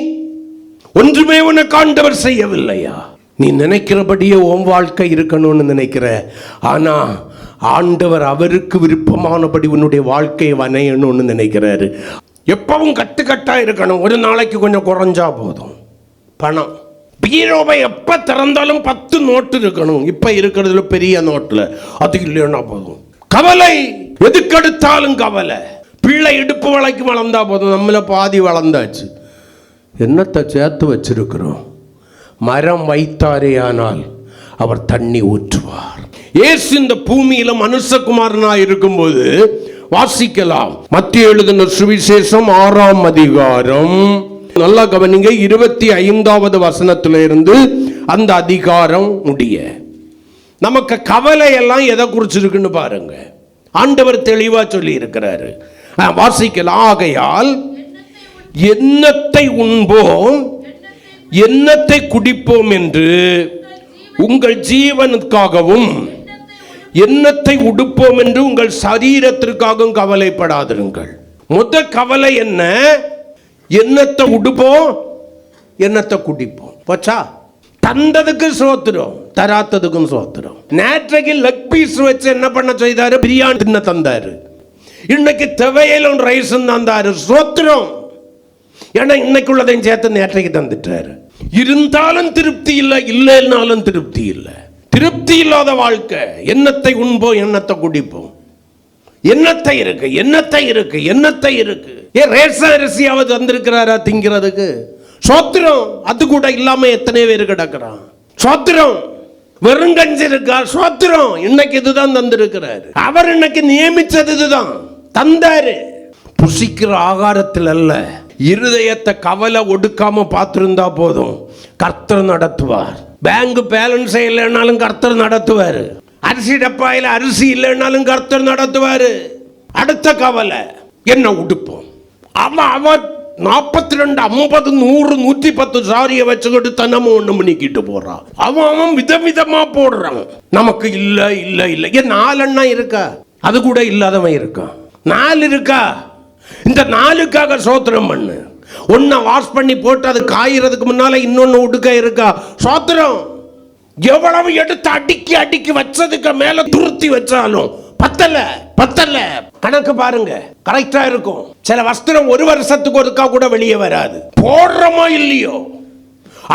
ஒன்றுமே உனக்கு ஆண்டவர் செய்யவில்லையா? நீ நினைக்கிறபடியே உன் வாழ்க்கை இருக்கணும்னு நினைக்கிற. ஆனா ஆண்டவர் அவருக்கு விருப்பமானபடி உன்னுடைய வாழ்க்கையை வணையணும்னு நினைக்கிறாரு. எப்பவும் கட்டுக்கட்டா இருக்கணும். ஒரு நாளைக்கு கொஞ்சம் குறைஞ்சா போதும். பணம் பீரோவை எப்ப திறந்தாலும் 10 நோட்டு இருக்கணும். இப்ப இருக்கிறதுல பெரிய நோட்டுல அது இல்லைன்னா போதும். கவலை, எதுக்கெடுத்தாலும் கவலை. பிள்ளை இடுப்பு வளைக்கு வளர்ந்தா போதும், நம்மள பாதி வளர்ந்தாச்சு. என்னத்தை சேர்த்து வச்சிருக்கிறோம்? மரம் வைத்தாரே ஆனால் அவர் தண்ணி ஊற்றுவார். இயேசு இந்த பூமியில மனுஷகுமாரனாய் இருக்கும்போது வாசிக்கலாம். மத்திய எழுதின சுவிசேஷம் 6ஆம் அதிகாரம், நல்லா கவனிங்க, 25வது வசனத்திலிருந்து அந்த அதிகாரம் முடிய நமக்கு கவலை எல்லாம் எதை குறிச்சிருக்குன்னு பாருங்க. ஆண்டவர் தெளிவா சொல்லி இருக்கிறாரு. வாசிக்கலாம். ஆகையால் என்னத்தை உண்போம் என்னத்தை குடிப்போம் என்று உங்கள் ஜீவனுக்காகவும் என்னத்தை உடுப்போம் என்று உங்கள் சரீரத்திற்காகவும் கவலைப்படாதிருங்கள். முதல் கவலை என்ன? என்னத்தை உடுப்போம் என்னத்தை குடிப்போம். போச்சா? தந்ததுக்கு சோத்திரம், தராத்ததுக்கும் சோத்திரம். நேற்றைக்கு லெக் பீஸ் வச்சு என்ன பண்ண செய்தாரு? பிரியாணி தின்ன தந்தாரு. இன்னைக்கு துவையலும் ரைஸும் தந்தாரு. சோத்திரம். ஏன்னா இன்னைக்குள்ளதையும் சேர்த்து நேற்றைக்கு தந்துட்டாரு. இருந்தாலும் திருப்தி இல்லை, இல்லைன்னாலும் திருப்தி இல்லை. திருப்தி இல்லாத வாழ்க்கை. என்னத்தை உண்போம் என்னத்தை குடிப்போம். என்னத்தை இருக்கு என்னத்தை இருக்கு என்னத்தை இருக்கு. ஏன் ரேஷன் அரிசியாவது வந்திருக்கிறாரா திங்கிறதுக்கு? சோத்திரம். அது கூட இல்லாம எத்தனை பேர் கிடக்கிறான். சோத்திரம். வெறுங்கஞ்சி இருக்கா? சோத்திரம். இன்னைக்கு இதுதான் தந்திருக்கிறாரு. அவர் இன்னைக்கு நியமிச்சது இதுதான் தந்தாரு. புசிக்கிற ஆகாரத்தில் அல்ல, இருதயத்தை கவலை ஒடுக்காம பார்த்திருந்தா போதும். கர்த்தர் நடத்துவார். பேங்க் பேலன்ஸ் இல்லைன்னாலும் கர்த்தர் நடத்துவார். அரிசி டப்பாயில அரிசி இல்லைன்னாலும் கர்த்தர் நடத்துவார். அடுத்த கவலை என்ன உடுப்போம். அவன் 42 50 100 110 சாரியை வச்சுக்கிட்டு தன்னமும் ஒண்ணு பண்ணிக்கிட்டு போறான். அவன் விதவிதமா போடுறான். நமக்கு இல்ல இல்ல இல்ல. ஏன் 4 அண்ணா இருக்கா? அது கூட இல்லாதவன் இருக்கான். 4 இருக்கா? இந்த 4க்காக சோத்திரம் பண்ணு. ஒன்ன வாஷ் பண்ணி போட்டு அது காயறதுக்கு முன்னால இன்னொன்னு உடுக்க இருக்கா? சோத்திரம். எவ்வளவு எடுத்து அடுக்கி அடுக்கி வச்சதுக்கு மேல துருத்தி வச்சாலும் பத்தல. கணக்கு பாருங்க, கரெக்டா இருக்கும். சில வஸ்திரம் 1 வருஷத்துக்கு ஒருக்கா கூட வெளியே வராது. போடுறோமோ இல்லையோ,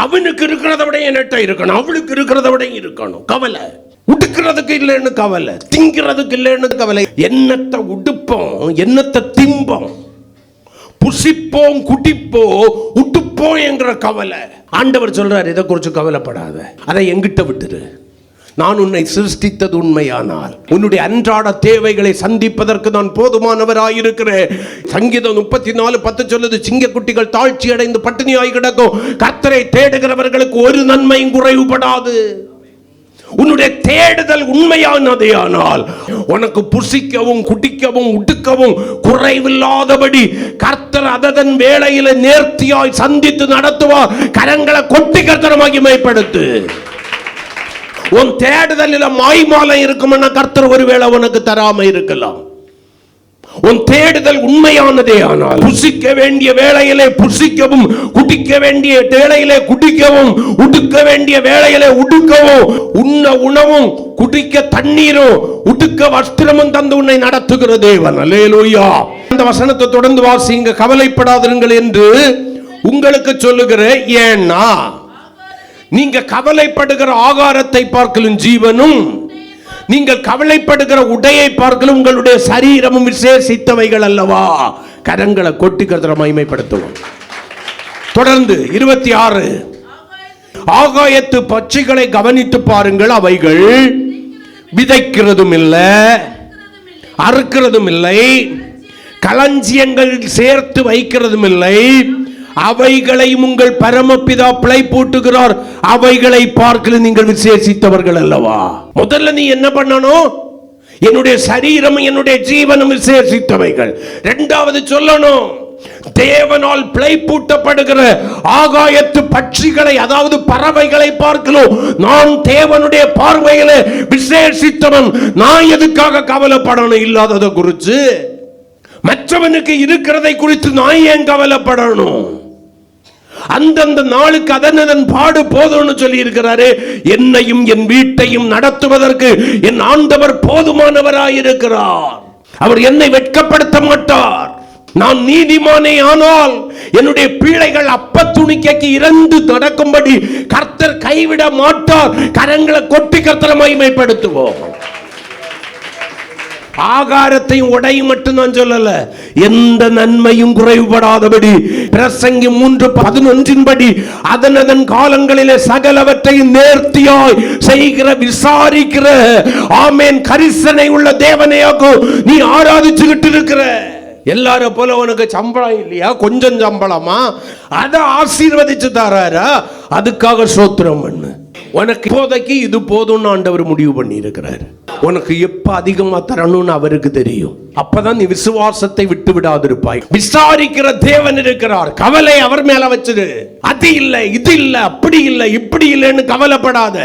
அவனுக்கு இருக்கிறத விட என்கிட்ட இருக்கணும், அவளுக்கு இருக்கிறத விட இருக்கணும். கவலை. உடுக்கிறதுக்கு இல்லைன்னு கவலை, திங்கிறதுக்கு இல்லைன்னு கவலை. என்னத்தை உடுப்போம் என்னத்தை திம்போம், புசிப்போம் குடிப்போம் உடுப்போம் என்கிற கவலை. ஆண்டவர் சொல்றார், இதை குறித்து கவலைப்படாத, அதை எங்கிட்ட விட்டுரு. நான் உன்னை சிருஷ்டித்தது உண்மையானால் உன்னுடைய அன்றாட தேவைகளை சந்திப்பதற்கு நான் போதுமானவராயிருக்கிறேன். சங்கீதம் 34:10 சொல்லுது, சிங்கக்குட்டிகள் தாழ்ச்சி அடைந்து பட்டினியாய் கிடக்கும், கர்த்தரை தேடுகிறவர்களுக்கு ஒரு நன்மையும் குறைவுபடாது. உன்னுடைய தேடுதல் உண்மையானதேயானால் உனக்கு புசிக்கவும் குடிக்கவும் உடுக்கவும் குறைவில்லாதபடி கர்த்தர் அதன் வேளையில நேர்த்தியாய் சந்தித்து நடத்துவார். கரங்களை கொட்டி கர்த்தரை மகிமைப்படுத்து. உன் தேடுதலில் மாய்மாலம் இருக்கும்னா கர்த்தர் ஒருவேளை உனக்கு தராம இருக்கலாம். உன் தேடுதல் உண்மையானதே ஆனால் புசிக்க வேண்டிய வேளையிலே புசிக்கவும், குடிக்க வேண்டிய வேளையிலே குடிக்கவும், உடுக்க வேண்டிய வேளையிலே உடுக்கவும், உண்ண உணவும் குடிக்க தண்ணீரும் உடுக்க வஸ்திரமும் தந்து உன்னை நடத்துகிற தேவன். அல்லேலூயா. இந்த வசனத்தை தொடர்ந்து வாசிங்க. கவலைப்படாதீர்கள் என்று உங்களுக்கு சொல்லுகிறேன். ஏன்னா நீங்க கவலைப்படுகிற ஆகாரத்தை பார்க்கலும் ஜீவனும், நீங்கள் கவலைப்படுகிற உடையை பார்க்கலும் உங்களுடைய சரீரமும் விசேஷித்தவைகள் அல்லவா. கரங்களை கொட்டி கர்த்தரை மகிமைப்படுத்துவோம். தொடர்ந்து 26, ஆகாயத்து பட்சிகளை கவனித்து பாருங்கள், அவைகள் விதைக்கிறதும் இல்லை, அறுக்கிறதும் இல்லை, களஞ்சியங்கள் சேர்த்து வைக்கிறதும் இல்லை, அவைகளையும் உங்கள் பரமபிதா பிழை பூட்டுகிறார். அவைகளை பார்க்கல நீங்கள் விசேஷித்தவர்கள் அல்லவா. முதல்ல நீ என்ன பண்ணணும்? என்னுடைய சரீரம் என்னுடைய ஜீவனும் விசேஷித்தவைகள். இரண்டாவது சொல்லணும், தேவனால் பிழை பூட்டப்படுகிற ஆகாயத்து பட்சிகளை, அதாவது பறவைகளை பார்க்கணும். நான் தேவனுடைய பார்வையில விசேஷித்தவன். நான் எதுக்காக கவலைப்படணும் இல்லாததை குறித்து? மற்றவனுக்கு இருக்கிறதை குறித்து நான் ஏன் கவலைப்படணும்? அந்தந்த நாளுக்கு அதன் பாடு போதும்னு சொல்லி இருக்கிறாரு. என்னையும் என் வீட்டையும் நடத்துவதற்கு என் ஆண்டவர் போதுமானவராயிருக்கிறார். அவர் என்னை வெட்கப்படுத்த மாட்டார். நான் நீதிமானே ஆனால் என்னுடைய பிள்ளைகள் அப்ப துணிக்கைக்கு இறந்து நடக்கும்படி கர்த்தர் கைவிட மாட்டார். கரங்களை கொட்டி கர்த்தரை மகிமைப்படுத்துவோம். ஆகாரத்தையும் உடையும் மட்டும் நான் சொல்லல, எந்த நன்மையும் குறைவுபடாதபடி பிரசங்கி 3:11 படி அதன் காலங்களிலே சகலவற்றையும் நேர்த்தியாய் செய்கிற விசாரிக்கிற ஆமென் கரிசனை உள்ள தேவனையாக்கும் நீ ஆராதிச்சுக்கிட்டு இருக்கிற. எல்லாரும் போல உனக்கு சம்பளம் இல்லையா? கொஞ்சம் சம்பளமா? அதை ஆசீர்வதிச்சு தராரா? அதுக்காக ஸ்தோத்திரம் பண்ணு. உனக்கு இப்போதைக்கு இது போதும்னு ஆண்டவர் முடிவு பண்ணி இருக்கிறார். உனக்கு எப்ப அதிகமா தரணும்னு அவருக்கு தெரியும். அப்பதான் நீ விசுவாசத்தை விட்டு விடாதிருப்பாய். விசாரிக்கிற தேவன் இருக்கிறார். கவலை அவர் மேல வச்சிரு. அது இல்லை, இது இல்லை, அப்படி இல்லை, இப்படி இல்லைன்னு கவலைப்படாத.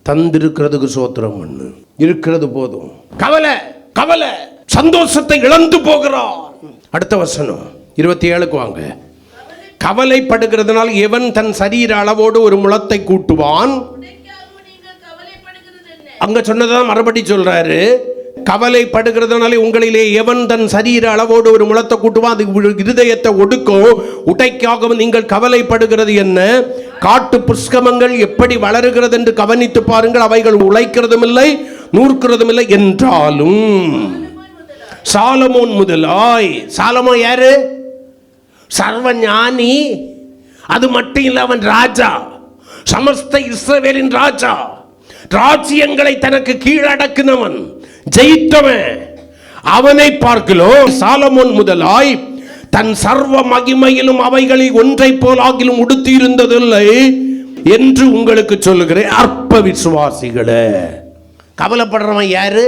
தந்திருக்கிறதுக்கு சோத்திரம் பண்ணு. இருக்கிறது போதும். கவலை கவலை சந்தோஷத்தை இழந்து போகிறான். அடுத்த வசனம் 27க்கு வாங்க. கவலைப்படுகிறதுனால் எவன் தன் சரீர அளவோடு ஒரு முளத்தை கூட்டுவான். அங்க சொன்னதான் மறுபடி சொல்றாரு. கவலைப்படுகிறதுனால உங்களிலே எவன் தன் சரீர அளவோடு ஒரு முளத்தை கூட்டுவான், அது இருதயத்தை ஒடுக்கும். உடைக்காகவும் நீங்கள் கவலைப்படுகிறது என்ன? காட்டு புஷ்கமங்கள் எப்படி வளருகிறது என்று கவனித்து பாருங்கள். அவைகள் உழைக்கிறதும் இல்லை, நூற்கிறதும் இல்லை. என்றாலும் சாலமோன் முதலாய், சாலமோன் யாரு? சர்வ ஞானி. அது மட்டும் இல்ல, அவன் ராஜா, சமஸ்த இஸ்ரவேலின் ராஜா. ராஜ்யங்களை தனக்கு கீழடக்கினவன், ஜெயித்தவன். அவனை பார்க்கிறோம். சாலமோன் முதலாய் தன் சர்வ மகிமையிலும் அவைகளில் ஒன்றை போல் ஆகிலும் உடுத்தி இருந்ததில்லை என்று உங்களுக்கு சொல்லுகிறேன். அற்ப விசுவாசிகளே. கவலைப்படுறவன் யாரு?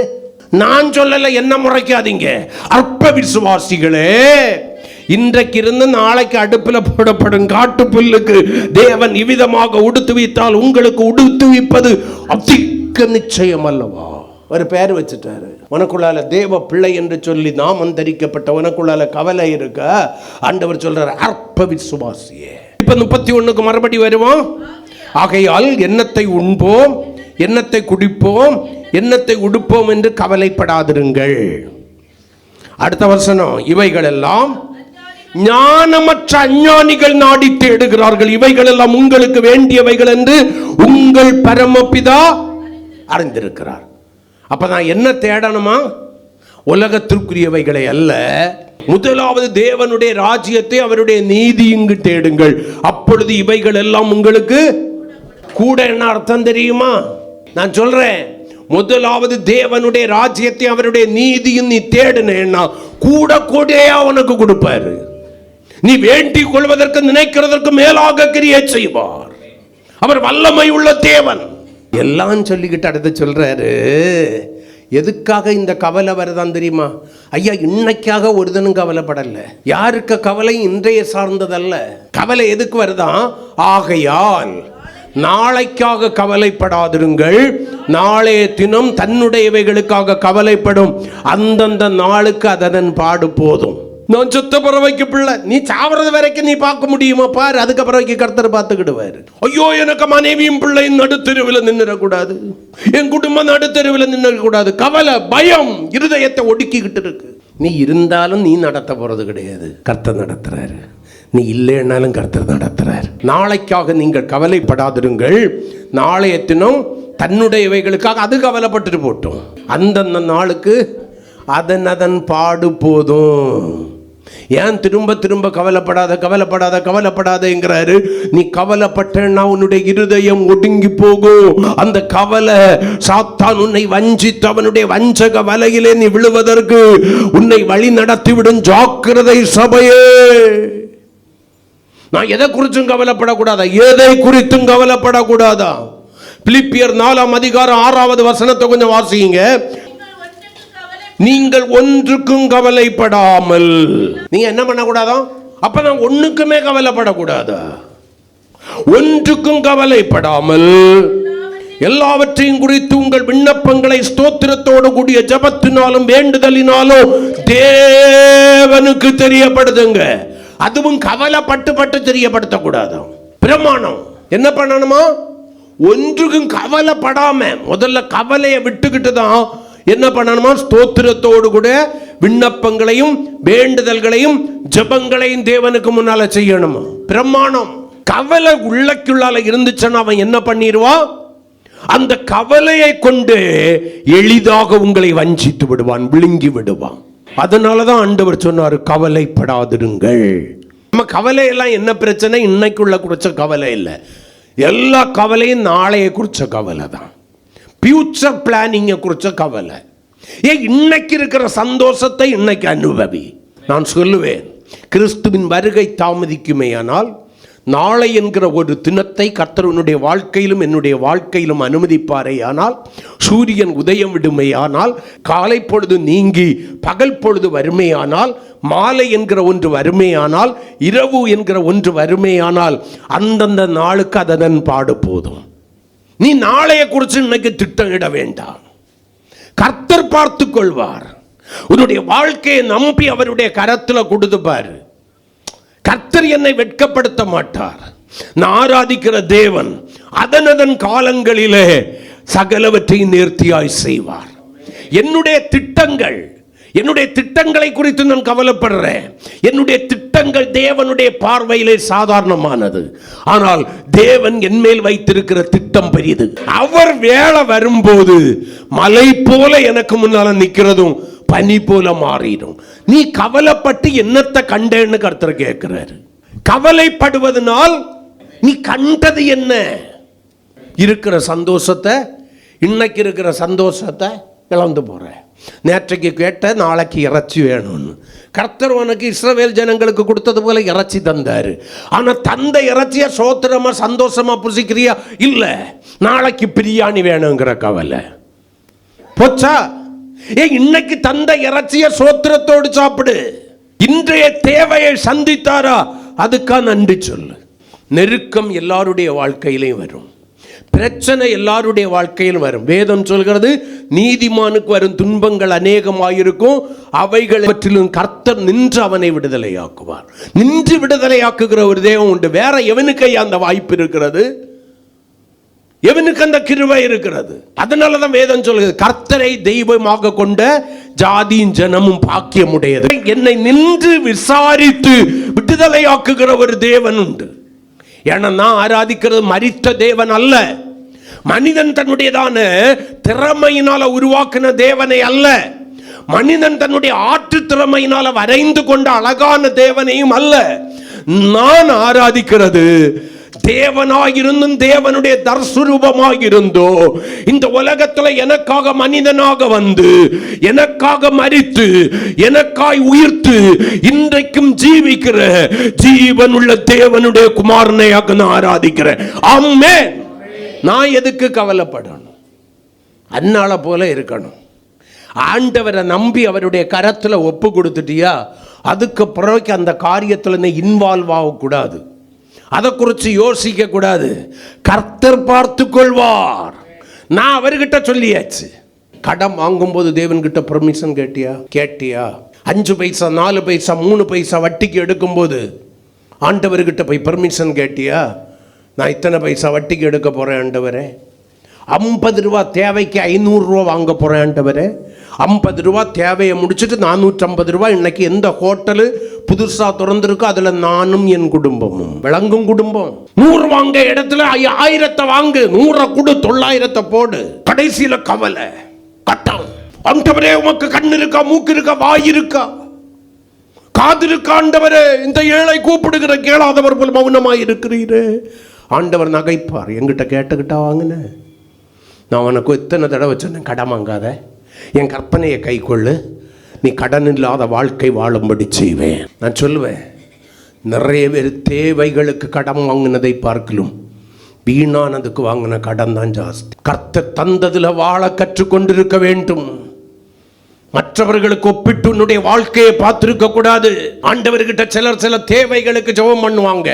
நான் சொல்லல, என்ன முறைக்காதீங்க. அற்ப விசுவாசிகளே, இன்றைக்கு இருந்து நாளைக்கு அடுப்பில் போடப்படும் காட்டு புல்லுக்கு தேவன் இவ்விதமாக உடுத்துவித்தால் உங்களுக்கு உடுத்துவிப்பது அதிக நிச்சயம் அல்லவா? ஒரு பேர் வச்சுட்டாரு. உனக்குள்ளால தேவ பிள்ளை என்று சொல்லி நாமம் தரிக்கப்பட்ட உனக்குள்ளால கவலை இருக்க ஆண்டவர் சொல்றாரு அற்ப விசுவாசியே. இப்ப 31க்கு மறுபடி வருவோம். ஆகையால் எண்ணத்தை உண்போம், எண்ணத்தை குடிப்போம், எண்ணத்தை உடுப்போம் என்று கவலைப்படாதிருங்கள். அடுத்த வசனம், இவைகள் எல்லாம் ஞானமற்ற அஞ்ஞானிகள் நாடி தேடுகிறார்கள். இவைகள் எல்லாம் உங்களுக்கு வேண்டியவைகள் என்று உங்கள் பரமபிதா அறிந்திருக்கிறார். அப்ப நான் என்ன தேடணுமா? உலகத்திற்குரியவைகளை அல்ல. முதலாவது தேவனுடைய ராஜ்யத்தை, அவருடைய நீதியிங்கு தேடுங்கள். அப்பொழுது இவைகள் எல்லாம் உங்களுக்கு கூட. என்ன அர்த்தம் தெரியுமா? நான் சொல்றேன், முதலாவது தேவனுடைய ராஜ்யத்தை, அவருடைய நீதியும் நீ தேடுனா கூட கூடையா உனக்கு கொடுப்பாரு. நீ வேண்டிக் கொள்வதற்கு நினைக்கிறதற்கு மேலாக கிரியை செய்வார். அவர் வல்லமை உள்ள தேவன். எல்லாம் சொல்லிக்கிட்டு அடுத்து சொல்றாரு, எதுக்காக இந்த கவலை வருதான் தெரியுமா? ஐயா, இன்னைக்காக ஒருதனும் கவலைப்படல. யாருக்கு கவலை இன்றைய சார்ந்ததல்ல. கவலை எதுக்கு வருதான்? ஆகையால் நாளைக்காக கவலைப்படாதிருங்கள், நாளைய தினம் தன்னுடையவைகளுக்காக கவலைப்படும். அந்தந்த நாளுக்கு அதன் பாடு போதும். நான் சொத்த பறவைக்கு பிள்ளை, நீ சாவறது வரைக்கும் நீ பார்க்க முடியுமா பாரு, அதுக்கப்புறம் கர்த்தர் பார்த்துக்கிடுவாரு. ஐயோ, எனக்கு மனைவியும் பிள்ளையும் நடுத்தெருவில் நின்னுடக்கூடாது, என் குடும்பம் நடுத்தெருவில் நின்னுடக்கூடாது. கவலை, பயம் இருதயத்தை ஒடுக்கிக்கிட்டு இருக்கு. நீ இருந்தாலும் நீ நடத்த போறது கிடையாது, கர்த்தர் நடத்துறாரு. நீ இல்லைன்னாலும் கர்த்தர் நடத்துறார். நாளைக்காக நீங்கள் கவலைப்படாதிருங்கள், நாளைய தினம் தன்னுடையவைகளுக்காக அது கவலைப்பட்டுட்டு போட்டோம். அந்தந்த நாளுக்கு அதன் பாடு போதும். ஏன் திரும்ப திரும்ப கவலைப்படாதங்கிறாரு? நீ கவலைப்பட்டேன்னா உன்னுடைய இருதயம் ஒடுங்கி போகும். அந்த கவலை சாத்தான் உன்னை வஞ்சித்து அவனுடைய வஞ்சக வலையிலே நீ விழுவதற்கு உன்னை வழி நடத்திவிடும். ஜாக்கிரதை சபையே. நான் எதை குறித்தும் கவலைப்படக்கூடாதா? எதை குறித்தும் கவலைப்படக்கூடாதா? பிலிப்பியர் 4ஆம் அதிகாரம் 6வது வசனத்தை கொஞ்சம் வாசிங்க. நீங்கள் ஒன்றுக்கும் கவலைப்படாமல். நீங்க என்ன பண்ணக்கூடாதா? அப்ப நான் ஒண்ணுக்குமே கவலைப்படக்கூடாதா? ஒன்றுக்கும் கவலைப்படாமல் எல்லாவற்றையும் குறித்து உங்கள் விண்ணப்பங்களை ஸ்தோத்திரத்தோடு கூடிய ஜெபத்தினாலும் வேண்டுதலினாலும் தேவனுக்கு தெரியப்படுத்துங்க. அதுவும் கவலைப்பட்டு தெரியப்படுத்தக்கூடாது. பிரமாணம் என்ன பண்ணணுமா? ஒன்றுக்கும் கவலைப்படாம முதல்ல கவலையை விட்டுக்கிட்டு தான் என்ன பண்ணணுமா? ஸ்தோத்திரத்தோடு கூட விண்ணப்பங்களையும் வேண்டுதல்களையும் ஜெபங்களையும் தேவனுக்கு முன்னால செய்யணுமா. பிரமாணம். கவலை உள்ளக்குள்ளால இருந்துச்சுன்னா அவன் என்ன பண்ணிடுவான்? அந்த கவலையை கொண்டு எளிதாக உங்களை வஞ்சித்து விடுவான், விழுங்கி விடுவான். அதனாலதான் ஆண்டவர் சொன்னார், கவலைப்படாதிருங்கள். நம்ம கவலையெல்லாம் என்ன பிரச்சனை? இன்னைக்குள்ள குறிச்ச கவலை இல்லை, எல்லா கவலையும் நாளைய குறிச்ச கவலை தான். ஃபியூச்சர் பிளானிங்கை குறிச்ச கவலை. ஏன் இன்னைக்கு இருக்கிற சந்தோஷத்தை இன்னைக்கு அனுபவி. நான் சொல்லுவேன், கிறிஸ்துவின் வருகை தாமதிக்குமேயானால் நாளை என்கிற ஒரு தினத்தை கர்த்தர் உன்னுடைய வாழ்க்கையிலும் என்னுடைய வாழ்க்கையிலும் அனுமதிப்பாரே ஆனால், சூரியன் உதயம் விடுமையானால், காலை பொழுது நீங்கி பகல் பொழுது வறுமையானால், மாலை என்கிற ஒன்று வறுமையானால், இரவு என்கிற ஒன்று வறுமையானால், அந்தந்த நாளுக்கு அதன் பாடு போதும். நீ நாளைய குறித்து இன்னைக்கு திட்டமிட வேண்டாம். கர்த்தர் பார்த்து கொள்வார். உன்னுடைய வாழ்க்கையை நம்பி அவருடைய கரத்தில் கொடுத்து பாரு. கர்த்தர் என்னை வெட்கப்படுத்த மாட்டார். நான் ஆராதிக்கிற தேவன் அதன் காலங்களிலே சகலவற்றையும் நேர்த்தியாய் செய்வார். என்னுடைய திட்டங்களை குறித்து நான் கவலைப்படுறேன். என்னுடைய திட்டங்கள் தேவனுடைய பார்வையிலே சாதாரணமானது. ஆனால் தேவன் என் மேல் வைத்திருக்கிற திட்டம் பெரியது. அவர் வேலை வரும்போது மலை போல எனக்கு முன்னால நிற்கிறதும் பனி போல மாறிடும். நீ கவலைப்பட்டு என்னத்தை கண்டேன்னு கர்த்தர் கேட்கிறாரு. கவலைப்படுவதனால் நீ கண்டது என்ன? இருக்கிற சந்தோஷத்தை, இன்னைக்கு இருக்கிற சந்தோஷத்தை இழந்து போற. நேற்றைக்கு கேட்ட நாளைக்கு இறைச்சி வேணும்னு கர்த்தர் உனக்கு இஸ்ரவேல் ஜனங்களுக்கு கொடுத்தது போல இறைச்சி தந்தாரு. ஆனா தந்த இறைச்சிய சோத்திரமா சந்தோஷமா புசிக்கிறியா? இல்ல, நாளைக்கு பிரியாணி வேணுங்கிற கவலை போச்சா? இன்னைக்கு தந்த இறைச்சிய சோத்திரத்தோடு சாப்பிடு. இன்றைய தேவையை சந்தித்தாரா, அதுக்கா நன்றி சொல்லு. நெருக்கம் எல்லாருடைய வாழ்க்கையிலையும் வரும். பிரச்சனை எல்லாருடைய வாழ்க்கையில் வரும். வேதம் சொல்கிறது, நீதிமானுக்கு வரும் துன்பங்கள் அநேகமாயிருக்கும், அவைகள் பற்றிலும் கர்த்தர் நின்று அவனை விடுதலையாக்குவார். நின்று விடுதலையாக்குகிற ஒரு தேவன் உண்டு. வேற எவனுக்கு அந்த வாய்ப்பு இருக்கிறது? எவனுக்கு அந்த கிருபை இருக்கிறது? அதனாலதான் வேதம் சொல்கிறது, கர்த்தரை தெய்வமாக கொண்ட ஜாதியின் ஜனமும் பாக்கியமுடையது. என்னை நின்று விசாரித்து விடுதலையாக்குகிற ஒரு தேவன் உண்டு. ஏன்னா நான் ஆராதிக்கிறது மரித்த தேவன் அல்ல. மனிதன் தன்னுடையதான திறமையினால உருவாக்கின தேவனை அல்ல. மனிதன் தன்னுடைய ஆற்று திறமையினால வரைந்து கொண்ட அழகான தேவனையும் அல்ல. நான் ஆராதிக்கிறது தேவனாயிருந்தும் தேவனுடைய தர்சுரூபமாயிருந்தோ இந்த உலகத்துல எனக்காக மனிதனாக வந்து, எனக்காக மரித்து, எனக்காய் உயிர்த்து, இன்றைக்கும் ஜீவிக்கிற ஜீவனுள்ள தேவனுடைய குமாரனையாக நான் ஆராதிக்கிறேன். ஆமென். நான் எதுக்கு கவலைப்படணும்? அன்னால போல இருக்கணும். ஆண்டவரை நம்பி அவருடைய கரத்துல ஒப்பு கொடுத்துட்டியா, அதுக்கு பிறகு அந்த காரியத்துல நீ இன்வால்வ் ஆகக்கூடாது. அதை குறித்து யோசிக்க கூடாது. கர்த்தர் பார்த்து கொள்வார். நான் அவர்கிட்ட சொல்லியாச்சு. கடன் வாங்கும்போது தேவன்கிட்ட பெர்மிஷன் கேட்டியா? 5 பைசா 4 பைசா 3 பைசா வட்டிக்கு எடுக்கும்போது ஆண்டவர்கிட்ட போய் பெர்மிஷன் கேட்டியா? நான் இத்தனை பைசா வட்டிக்கு எடுக்க போறேன் ஆண்டவரே, 50 ரூபா தேவைக்கு 500 ரூபா வாங்க போறேன் ஆண்டவரே, 50 ரூபா தேவையை முடிச்சுட்டு 450 ரூபா இன்னைக்கு எந்த ஹோட்டலு புதுசா திறந்திருக்கோ அதுல நானும் என் குடும்பமும் விளங்கும் குடும்பம். 100 வாங்க இடத்துல 1000 வாங்கு, 100 கொடு, 900 போடு. கடைசியில கவலை கட்டம். ஆண்டவரே உமக்கு கண் இருக்கா, மூக்கு இருக்கா, வாய் இருக்கா, காது இருக்கா? ஆண்டவரே இந்த ஏழை கூப்பிடுகிற கேளாதவர் போல் மௌனமாய் இருக்கிறீரே. ஆண்டவர் நகைப்பார். என்கிட்ட கேட்டுக்கிட்டா வாங்கின. நான் உனக்கு எத்தனை தடவை சொன்னேன், கடன் வாங்காத, என் கற்பனையை கை கொள்ளு, நீ கடன் இல்லாத வாழ்க்கை வாழும்படி செய்வேன். நான் சொல்லுவேன், நிறைய பேர் தேவைகளுக்கு கடன் வாங்கினதை பார்க்கலும் வீணானதுக்கு வாங்கின கடன் தான் ஜாஸ்தி. கர்த்தர் தந்ததுல வாழ கற்றுக்கொண்டிருக்க வேண்டும். மற்றவர்களுக்கு ஒப்பிட்டு உன்னுடைய வாழ்க்கையை பார்த்திருக்க கூடாது. ஆண்டவர்கிட்ட சில தேவைகளுக்கு ஜெபம் பண்ணுவாங்க.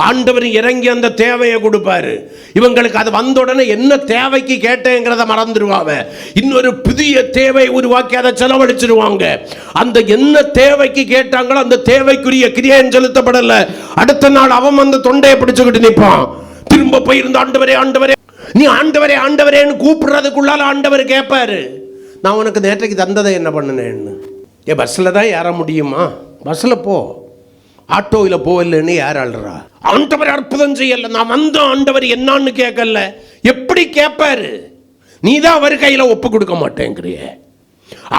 ஆண்டவர் இறங்கி அந்த தேவையை கொடுப்பாரு. இவங்களுக்கு அது வந்த உடனே என்ன தேவைக்கு கேட்டேங்கிறத மறந்துடுவாங்க. இன்னொரு புதிய தேவை உருவாக்கி அதை செலவழிச்சிருவாங்க. அந்த என்ன தேவைக்கு கேட்டாங்களோ அந்த தேவைக்குரிய கிரியம் செலுத்தப்படல. அடுத்த நாள் அவன் அந்த தொண்டையை பிடிச்சுக்கிட்டு நிற்பான். திரும்ப போயிருந்த ஆண்டவரே ஆண்டவரே, நீ ஆண்டவரே ஆண்டவரேன்னு கூப்பிடுறதுக்குள்ளால ஆண்டவர் கேட்பாரு, நான் உனக்கு நேற்றைக்கு தந்ததை என்ன பண்ணினேன்னு. பஸ்ஸில் தான் ஏற முடியுமா? பஸ்ஸில் போ, ஆட்டோவில் போகலன்னு யார் ஆள்றா? ஆண்டவர் அற்புதம் செய்யல, நான் வந்த ஆண்டவர் என்னான்னு கேட்கல. எப்படி கேட்பாரு? நீ தான் அவர் கையில் ஒப்பு கொடுக்க மாட்டேங்கிறிய,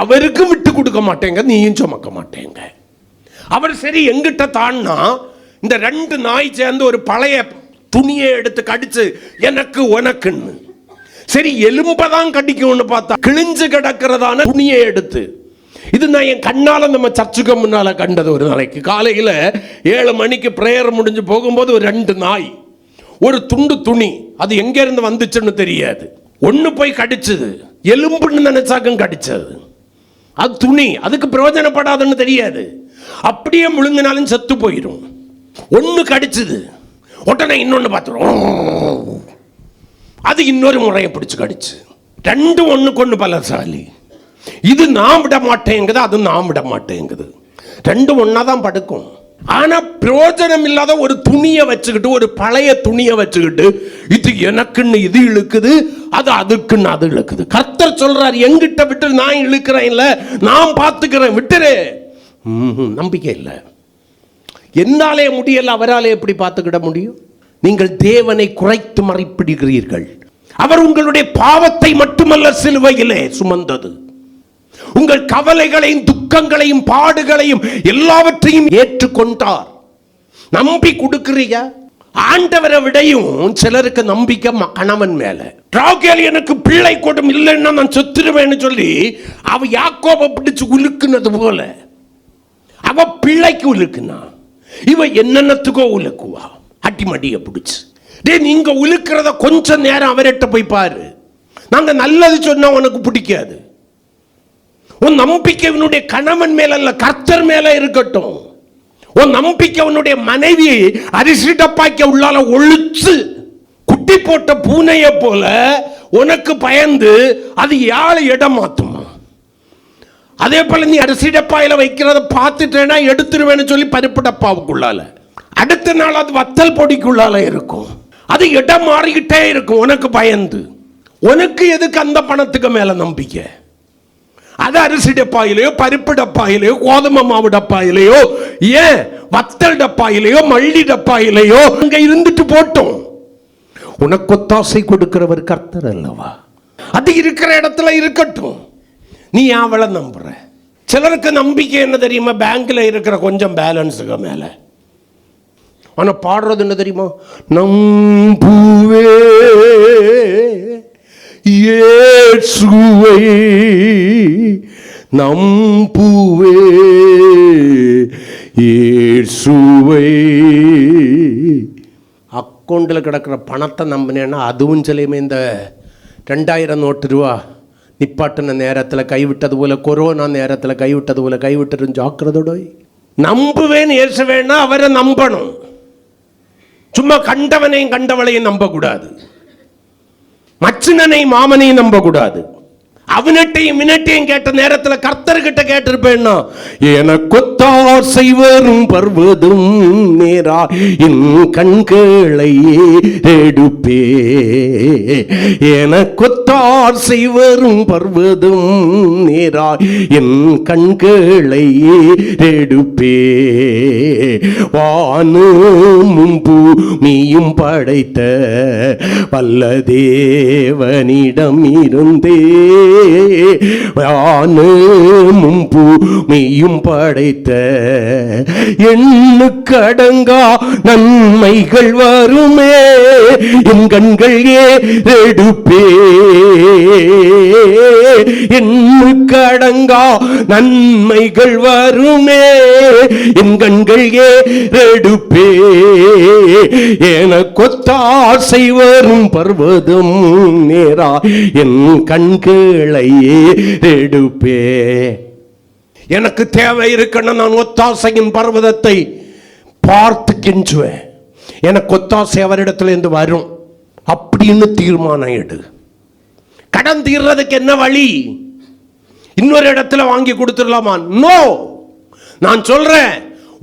அவருக்கும் விட்டு கொடுக்க மாட்டேங்க, நீயும் சுமக்க மாட்டேங்க. அவர் சரி எங்கிட்ட தான்னா இந்த 2 நாய் சேர்ந்து ஒரு பழைய துணியை எடுத்து கடிச்சு எனக்கு உனக்குன்னு, சரி எலும்பதான் கடிக்கும்னு பார்த்தா கிழிஞ்சு கிடக்கிறதான துணியை எடுத்து இது நான் என் கண்ணால நம்ம சர்ச்சுக்கு முன்னால கண்டது. ஒரு நாளைக்கு காலையில் 7 மணிக்கு பிரேயர் முடிஞ்சு போகும்போது ஒரு 2 நாய், ஒரு துண்டு துணி, அது எங்க இருந்து வந்துச்சுன்னு தெரியாது, ஒன்று போய் கடிச்சது. எலும்புன்னு நினைச்சாக்கும் கடிச்சது. அது துணி, அதுக்கு பிரயோஜனப்படாதுன்னு தெரியாது. அப்படியே முழுங்கினாலும் செத்து போயிடும். ஒன்று கடிச்சது, உடனே இன்னொன்று பார்த்துரும், அது இன்னொரு முறையை பிடிச்சு கடிச்சு. 2 ஒண்ணுக்கு ஒன்று பலசாலி. இது நான் விட மாட்டேங்குது, அது நான் விட மாட்டேங்குது. 2 ஒன்னாதான் படுக்கும். ஆனா பிரயோஜனம் இல்லாத ஒரு துணியை வச்சுக்கிட்டு, ஒரு பழைய துணியை வச்சுக்கிட்டு, இது எனக்குன்னு இது இழுக்குது, அது அதுக்குன்னு அது இழுக்குது. கர்த்தர் சொல்றார், எங்கிட்ட விட்டு நான் இழுக்கிறேன், இல்ல நான் பார்த்துக்கிறேன், விட்டுரு. நம்பிக்கை இல்லை. என்னாலே முடியல, அவராலே எப்படி பார்த்துக்கிட முடியும்? நீங்கள் தேவனை குறைத்து மறைப்பிடுகிறீர்கள். அவர் உங்களுடைய பாவத்தை மட்டுமல்ல சிலுவையிலே சுமந்தது, உங்கள் கவலைகளையும் துக்கங்களையும் பாடுகளையும் எல்லாவற்றையும் ஏற்றுக்கொண்டார். நம்பி கொடுக்கிறீங்க. ஆண்டவரை விடையும் சிலருக்கு நம்பிக்கை கணவன் மேல. ராகேல் எனக்கு பிள்ளை கூட்டம் இல்லைன்னா நான் செத்துருவேன்னு சொல்லி அவ யாக்கோபை பிடிச்சு உலுக்குனது போல அவ பிள்ளைக்கு உலுக்குனா, இவ என்னென்னத்துக்கோ உலுக்குவா அட்டிமடியை பிடிச்சு. நீங்க உலுக்கிறத கொஞ்ச நேரம் அவர்கிட்ட போய் பாரு. நாங்க நல்லது சொன்னா உனக்கு பிடிக்காது. உன் நம்பிக்கை உன்னுடைய கணவன் மேல அல்ல, கர்த்தர் மேல இருக்கட்டும். உன் நம்பிக்கை உன்னுடைய மனைவி அரிசி டப்பாய்க்க உள்ளால ஒழிச்சு குட்டி போட்ட பூனையை போல உனக்கு பயந்து அது யாழ் இடம் மாத்துமா? அதே போல நீ அரிசி டப்பாயில வைக்கிறத பார்த்துட்டேன்னா எடுத்துருவேன்னு சொல்லி பருப்பு டப்பாவுக்குள்ளால, அடுத்த நாள் அது வத்தல் பொடிக்குள்ளால இருக்கும். அது இடம் மாறிக்கிட்டே இருக்கும் உனக்கு பயந்து. உனக்கு எதுக்கு அந்த பணத்துக்கு மேல நம்பிக்கை? அது அரிசி டப்பாயிலையோ பருப்பு டப்பாயிலையோ கோதுமை மாவு டப்பாயிலையோ ஏன் வத்தல் டப்பாயிலையோ மல்லி டப்பாயிலையோ அங்க இருந்துட்டு போட்டோம். உனக்கு ஒத்தாசை கொடுக்கிறவர் கர்த்தர் அல்லவா? அது இருக்கிற இடத்துல இருக்கட்டும். நீ அவளை நம்புற. சிலருக்கு நம்பிக்கை என்ன தெரியுமா? பேங்க்ல இருக்கிற கொஞ்சம் பேலன்ஸுக்கு மேல. ஆனா பாடுறது என்ன தெரியுமா? நம்புவே இயேசுவை நம்புவே இயேசுவை. அக்கௌண்ட்டில் கிடக்கிற பணத்தை நம்பினேன்னா அதுவும் சிலையுமே இந்த 2000 நோட்டு ரூபா நிப்பாட்டின நேரத்தில் கைவிட்டது போல, கொரோனா நேரத்தில் கைவிட்டது போல கைவிட்டு ஜாக்கிரதோட. நம்புவேன் இயேசுவேன்னா அவரை நம்பணும். சும்மா கண்டவனையும் கண்டவளையும் நம்பக்கூடாது. மச்சினனை மாமனையும் நம்ப கூடாது. அவனட்டையும் மினட்டையும் கேட்ட நேரத்தில் கர்த்தர்கிட்ட கேட்டிருப்பேன்னா, எனக்கொத்தாசை வரும் பர்வதும் நேரா என் கண்களை எடுப்பே. எனக்கொத்தாசை வரும் பர்வதும் நேரா என் கண்களை எடுப்பே. வானும் பூமியும் படைத்த வல்ல தேவனிடம் இருந்தே, வானமும் பூமியும் படைத்த எண்ணுக்கடங்கா நன்மைகள் வருமே, என் கண்கள் ஏறெடுப்பே. எண்ணுக்கடங்கா நன்மைகள் வருமே, என் கண்கள் ஏறெடுப்பே. எனக்கொத்தாசை வரும் பர்வதம் நேரா என் கண்களை எடுப்பே. எனக்கு தேவை இருக்கணும், நான் ஒத்தாசையின் பர்வதத்தை பார்த்து கெஞ்சுவேன். எனக்கு ஒத்தாசை அவரிடத்துல இருந்து வரும் அப்படின்னு தீர்மானம் எடு. கடன் தீர்றதுக்கு என்ன வழி? இன்னொரு இடத்துல வாங்கி கொடுத்துடலாமா? நோ. நான் சொல்றேன்,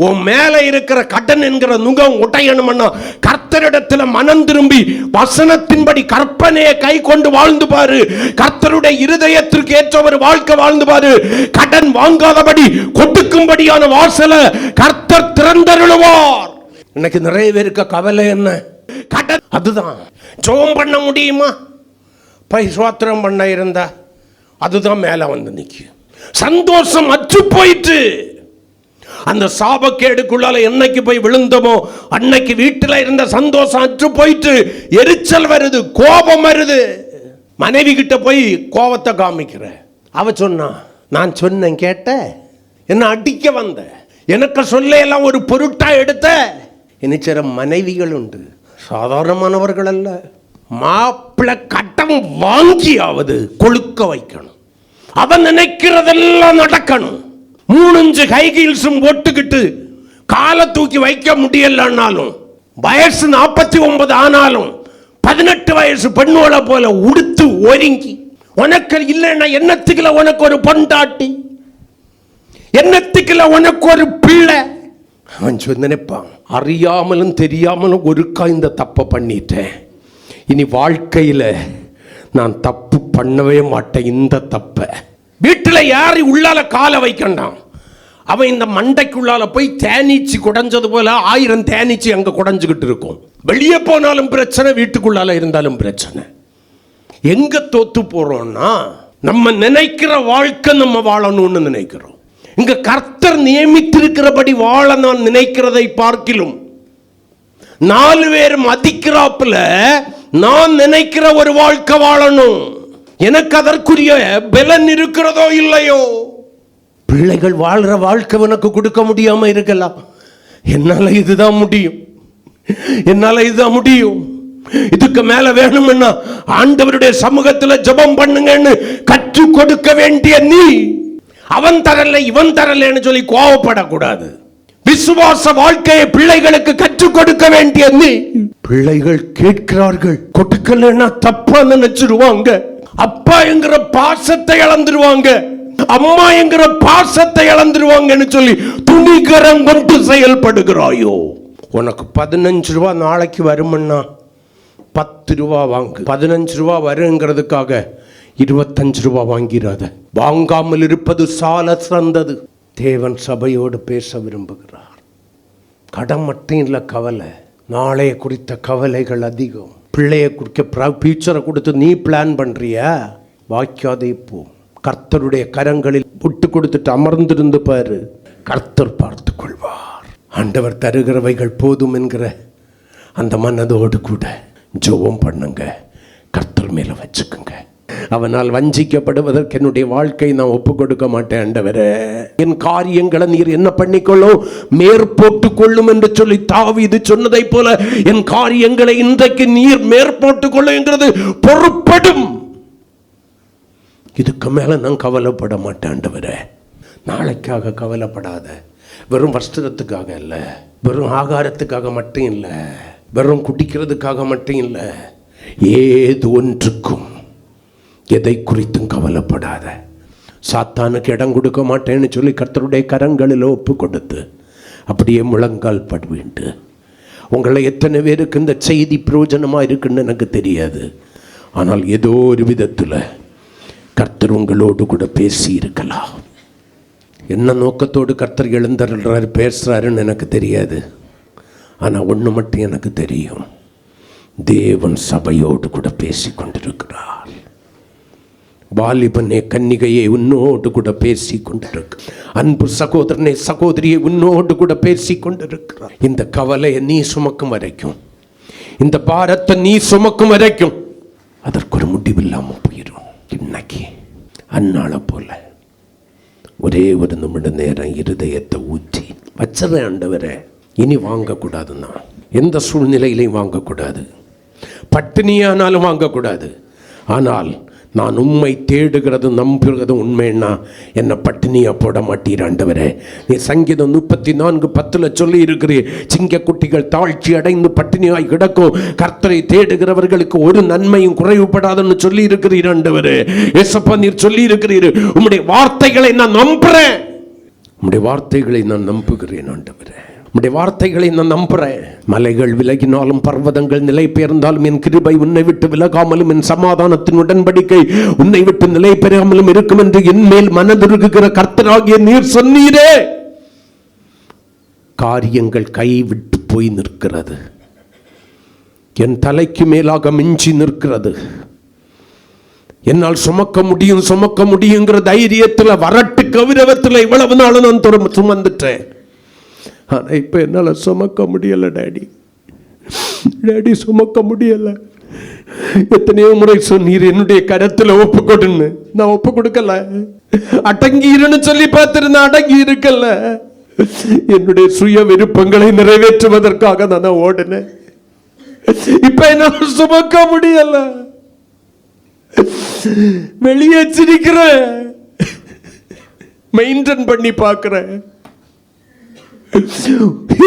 உன் மேல இருக்கிற கடன் என்கிற நுகம் உடையணும்னா கர்த்தரிடத்துல மனம் திரும்பி வசனத்தின்படி கற்பனையை கை கொண்டு வாழ்ந்து பாரு. கர்த்தருடைய இருதயத்திற்கு ஏற்ற ஒரு வாழ்க்கை வாழ்ந்து பாரு. கடன் வாங்காதபடி கொடுக்கும்படியான வாசலை கர்த்தர் திறந்தருளுவார். இன்னைக்கு நிறைய பேருக்கு கவலை என்ன? கடன். அதுதான் ஜெபம் பண்ண முடியுமா? ஸ்தோத்திரம் பண்ண இருந்தா அதுதான் மேல வந்து நிக்கு. சந்தோஷம் அற்று போயிட்டு அந்த சாபக்கேடுக்குள்ளால என்னைக்கு போய் விழுந்தமோ அன்னைக்கு வீட்டில் இருந்த சந்தோஷம் அற்று போயிட்டு எரிச்சல் வருது, கோபம் வருது. மனைவி கிட்ட போய் கோபத்தை காமிக்கிற. அவ சொன்னா நான் சொன்னேன் கேட்ட, என்ன அடிக்க வந்த, எனக்கு சொல்ல எல்லாம் ஒரு பொருட்டா எடுத்த. இனி சில மனைவிகள் உண்டு, சாதாரணமானவர்கள் அல்ல. மாப்பிள்ளை கட்டம் வாங்கியாவது கொழுக்க வைக்கணும், அவன் நினைக்கிறதெல்லாம் நடக்கணும். 3-5 ஹை ஹீல்ஸும் போட்டுக்கிட்டு காலை தூக்கி வைக்க முடியலன்னாலும், வயசு 49 ஆனாலும் 18 வயசு பெண்ணோட போல உடுத்து ஒருங்கி, உனக்கு இல்லைன்னா என்னத்துக்குல உனக்கு ஒரு பொண்டாட்டி, என்னத்துக்குல உனக்கு ஒரு பிள்ளை. அவன் நினைப்பான், அறியாமலும் தெரியாமலும் ஒருக்கா இந்த தப்பை பண்ணிட்டேன், இனி வாழ்க்கையில நான் தப்பு பண்ணவே மாட்டேன். இந்த தப்பை வீட்டில் யாரு உள்ளால காலை வைக்கண்டாம். அவன் இந்த மண்டைக்குள்ளால போய் தேனீச்சி குடைஞ்சது போல 1000 தேனீச்சி அங்க குடைஞ்சுக்கிட்டு இருக்கும். வெளியே போனாலும் பிரச்சனை, வீட்டுக்குள்ளால இருந்தாலும் பிரச்சனை. எங்க தோத்து போறோம்னா, நம்ம நினைக்கிற வாழ்க்கை நம்ம வாழணும்னு நினைக்கிறோம். இங்க கர்த்தர் நியமித்திருக்கிறபடி வாழ நான் நினைக்கிறதை பார்க்கிலும் 4 பேர் மதிக்கிறாப்புல நான் நினைக்கிற ஒரு வாழ்க்கை வாழணும். எனக்கு அதற்குரிய பலன் இருக்கிறதோ இல்லையோ, பிள்ளைகள் வாழ்ற வாழ்க்கை உனக்கு கொடுக்க முடியாம இருக்கலாம். என்னால இதுதான் முடியும், என்னால இதுதான் முடியும், இதுக்கு மேல வேணும்னா ஆண்டவருடைய சமூகத்தில் ஜெபம் பண்ணுங்கன்னு கற்றுக் கொடுக்க வேண்டிய நீ, அவன் தரல இவன் தரலன்னு சொல்லி கோவப்படக்கூடாது. விசுவாச வாழ்க்கையை பிள்ளைகளுக்கு கற்றுக் கொடுக்க வேண்டிய நீ. பிள்ளைகள் கேட்கிறார்கள், கொடுக்கலன்னா தப்பா நினைச்சிருவாங்க, அப்பா என்கிற பாசத்தை இழந்துருவாங்க, அம்மா என்கிற பாசத்தை இழந்துருவாங்கன்னு சொல்லி துணிகரம் கொண்டு செயல்படுகிறாயோ. உனக்கு 15 ரூபா நாளைக்கு வரும்னா 10 ரூபா வாங்கு. 15 ரூபா வருங்கிறதுக்காக 25 ரூபா வாங்கிறாத. வாங்காமல் இருப்பது சால சிறந்தது. தேவன் சபையோடு பேச விரும்புகிறார். கடன் மட்டும் இல்லை கவலை, நாளைய குறித்த கவலைகள் அதிகம். பிள்ளைய குறிக்க ஃபியூச்சரை கொடுத்து நீ பிளான் பண்றியா? வாய்க்காதே போ. கர்த்தருடைய கரங்களில் விட்டு கொடுத்துட்டு அமர்ந்திருந்து பாரு, கர்த்தர் பார்த்து கொள்வார். ஆண்டவர் தருகிறவைகள் போதும் என்கிற அந்த மனதோடு கூட ஜெபம் பண்ணுங்க, கர்த்தர் மேல வச்சுக்குங்க. அவனால் வஞ்சிக்கப்படுவதற்கு என்னுடைய வாழ்க்கை நான் ஒப்பு கொடுக்க மாட்டேன். ஆண்டவரே, என் காரியங்களை நீர் என்ன பண்ணிக்கொள்ளும், மேற்போட்டு கொள்ளும் என்று சொல்லி தாவீது சொன்னதை போல என் காரியங்களை இன்றைக்கு நீர் மேற்போட்டு கொள்ளுங்கிறது பொறுப்படும். இதுக்கு மேல நான் கவலைப்பட மாட்டேன். ஆண்டவரே, நாளைக்காக கவலைப்படாத. வெறும் வஸ்திரத்துக்காக இல்லை, வெறும் ஆகாரத்துக்காக மட்டும் இல்லை, வெறும் குடிக்கிறதுக்காக மட்டும் இல்லை, ஏது ஒன்றுக்கும் எதை குறித்தும் கவலைப்படாத. சாத்தானுக்கு இடம் கொடுக்க மாட்டேன்னு சொல்லி கர்த்தருடைய கரங்களில் ஒப்பு கொடுத்து அப்படியே முழங்கால் படுவிண்டு. உங்களை எத்தனை பேருக்கு இந்த செய்தி பிரயோஜனமாக இருக்குன்னு எனக்கு தெரியாது. ஆனால் ஏதோ ஒரு விதத்தில் கர்த்தர் உங்களோடு கூட பேசி இருக்கலாம். என்ன நோக்கத்தோடு கர்த்தர் எழுந்தருள்றாரு பேசுகிறாருன்னு எனக்கு தெரியாது. ஆனால் ஒன்று மட்டும் எனக்கு தெரியும், தேவன் சபையோடு கூட பேசி கொண்டிருக்கிறார். வாலிபனே கன்னிகையை உன்னோடு கூட பேசி கொண்டிருக்கு. அன்பு சகோதரனே சகோதரியை உன்னோடு கூட பேசி கொண்டிருக்கிறார். இந்த கவலையை நீ சுமக்கும் வரைக்கும், இந்த பாரத்தை நீ சுமக்கும் வரைக்கும் அதற்கு ஒரு முடிவில்லாமல் போயிடும். இன்னைக்கு அந்நாள போல ஒரே ஒரு நிமிட நேரம் இருதயத்தை ஊற்றி வச்சிடறேன். ஆண்டவரே, இனி வாங்கக்கூடாதுன்னா எந்த சூழ்நிலையிலையும் வாங்கக்கூடாது, பட்டினியானாலும் வாங்கக்கூடாது. ஆனால் நான் உண்மை தேடுகிறது நம்புகிறது உண்மைன்னா என்னை பட்டினியா போட மாட்டீர். ஆண்டவரே, நீ சங்கீதம் 34:10 சொல்லி இருக்கிறீர், சிங்கக்குட்டிகள் தாழ்ச்சி அடைந்து பட்டினியாய் கிடக்கும், கர்த்தரை தேடுகிறவர்களுக்கு ஒரு நன்மையும் குறைவுபடாதுன்னு சொல்லி இருக்கிறீர். ஆண்டவரே, ஏசப்பா நீர் சொல்லி இருக்கிறீர், உம்முடைய வார்த்தைகளை நான் நம்புறேன், உம்முடைய வார்த்தைகளை நான் நம்புகிறேன். ஆண்டவரே, உம்முடைய வார்த்தைகளை நான் நம்புறேன். மலைகள் விலகினாலும் பர்வதங்கள் நிலை பெயர்ந்தாலும் என் கிருபை உன்னை விட்டு விலகாமலும் என் சமாதானத்தின் உடன்படிக்கை உன்னை விட்டு நிலை பெறாமலும் இருக்கும் என்று என் மேல் மனதுருகுகிற கர்த்தராகிய நீர் சொன்னீரே. காரியங்கள் கைவிட்டு போய் நிற்கிறது, என் தலைக்கு மேலாக மிஞ்சி நிற்கிறது. என்னால் சுமக்க முடியுங்கிற தைரியத்தில் வரட்டு கௌரவத்தில் இவ்வளவு நாள் நான் சுமந்துட்டேன். ஆனா இப்ப என்னால சுமக்க முடியல டாடி சுமக்க முடியல. எத்தனையோ முறை சொன்னீர் என்னுடைய கரத்துல ஒப்பு கொடுன்னு, நான் ஒப்பு கொடுக்கல. அடங்கி இருன்னு சொல்லி பார்த்திருந்த அடங்கி இருக்கல. என்னுடைய சுய விருப்பங்களை நிறைவேற்றுவதற்காக நான் ஓடினேன். இப்ப என்னால சுமக்க முடியல. வெளியே சிரிக்கிறேன், மெயின்டைன் பண்ணி பார்க்கிறேன்.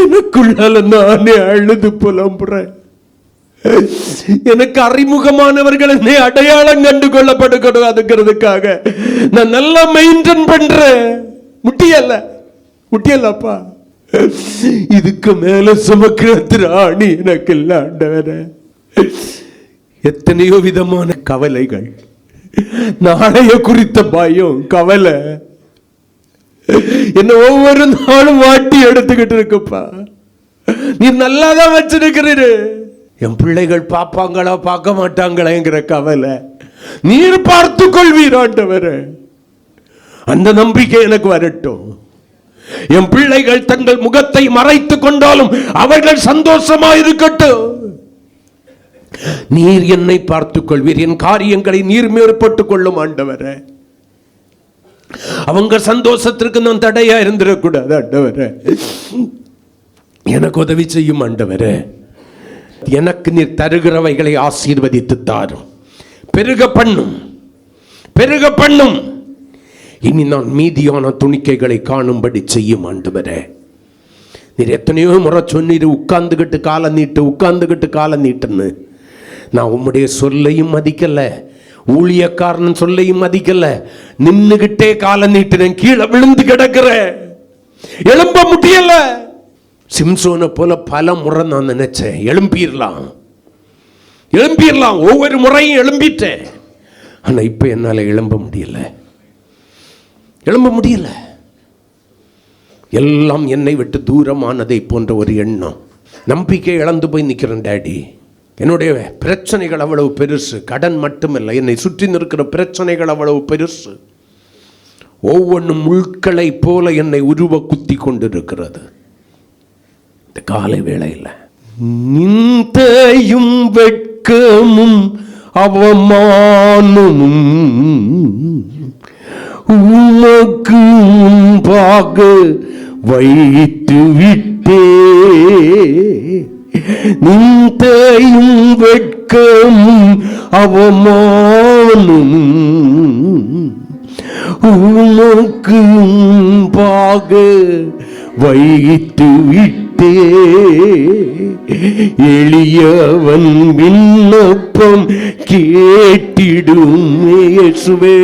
எனக்குள்ளால நானே அழுது புலம்புறேன். எனக்கு அறிமுகமானவர்கள் என்னை அடையாளம் கண்டு கொள்ளப்படுகிறதுக்காக நான் நல்லா மெயின்டைன் பண்றேன். முட்டியல்லப்பா. இதுக்கு மேல சுமக்கிற திராணி எனக்கு இல்ல ஆண்டவரே. எத்தனையோ விதமான கவலைகள், நாளைய குறித்த பயம், கவலை என்ன ஒவ்வொரு நாளும் வாட்டி எடுத்துக்கிட்டு இருக்குப்பா. நீ நல்லாதான் வச்சிருக்கிறீரு. என் பிள்ளைகள் பார்ப்பாங்களா பார்க்க மாட்டாங்களேங்கிற கவலை. நீர் பார்த்து கொள்வீர் ஆண்டவரே. அந்த நம்பிக்கை எனக்கு வரட்டும். என் பிள்ளைகள் தங்கள் முகத்தை மறைத்துக் கொண்டாலும் அவர்கள் சந்தோஷமா இருக்கட்டும். நீர் என்னை பார்த்துக் கொள்வீர். என் காரியங்களை நீர் மேற்பட்டுக் கொள்ளும் ஆண்டவரே. அவங்க சந்தோஷத்திற்கு நான் தடையா இருந்திடக்கூடாது ஆண்டவரே. எனக்கு உதவி செய்யும் ஆண்டவரே. எனக்கு நீர் தருகிறவைகளை ஆசீர்வதித்து தாரும். பெருக பண்ணும். இனி நான் மீதியான துணிக்கைகளை காணும்படி செய்யும் ஆண்டவரே. நீர் எத்தனையோ முறை சொன்னீர், உட்கார்ந்துகிட்டு காலை நீட்டுன்னு. நான் உம்முடைய சொல்லையும் மதிக்கல, ஊழியக்காரன் சொல்லையும் மதிக்கல. நின்னுகிட்டே காலை நீட்டுறேன், கீழே விழுந்து கிடக்கிறேன், எழும்ப முடியல. சிம்சோனை போல பல முறை நான் நினைச்சேன் எழும்பிடலாம். ஒவ்வொரு முறையும் எழும்பிட்டேன். ஆனா இப்ப என்னால எழும்ப முடியல. எல்லாம் என்னை விட்டு தூரமானதை போன்ற ஒரு எண்ணம். நம்பிக்கை இழந்து போய் நிற்கிறேன் டாடி. என்னுடைய பிரச்சனைகள் அவ்வளவு பெருசு. கடன் மட்டுமல்ல, என்னை சுற்றி நிற்கிற பிரச்சனைகள் அவ்வளவு பெருசு. ஒவ்வொன்றும் முள்களை போல என்னை உருவ குத்தி கொண்டிருக்கிறது. இந்த காலை வேளையில் நிந்தையும் வெட்கமும் அவமானமும் உமக்கு முன்பாக வைத்து விட்டே. நிந்தையும் வெட்கமும் அவமானமும் உமக்கு முன்பாக வைத்து விட்டே. எளியவன் விண்ணப்பம் கேட்டிடும் இயேசுவே.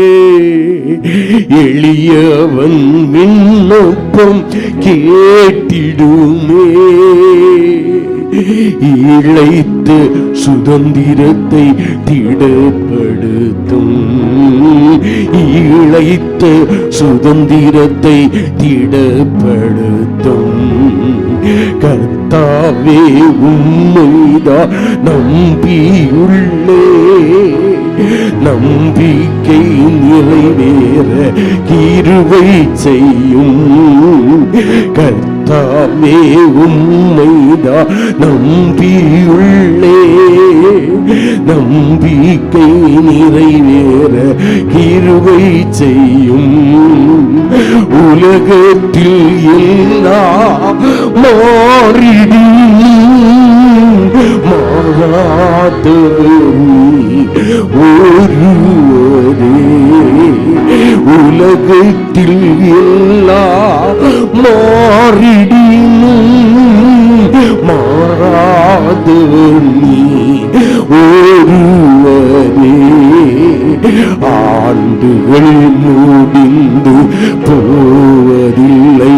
எளியவன் விண்ணப்பம் கேட்டிடுமே. இழைத்து சுதந்திரத்தை திடப்படுத்தும். இழைத்த சுதந்திரத்தை திடப்படுத்தும். கர்த்தாவே உம்மைதான் நம்பியுள்ளே. நம்பிக்கை நிறைவேற கிருபை செய்யும். கர்த்தாவே உம்மைதான் நம்பியுள்ளே. நம்பிக்கை நிறைவேற கிருபை செய்யும். உலகத்தில் எல்லாம் மாறிடும், மாறாத ஒருவரே. உலகத்தில் எல்லாம் மாறிடும், மாறாத நீ ஒருவரே. ஆண்டுகள் முடிந்து போவதில்லை,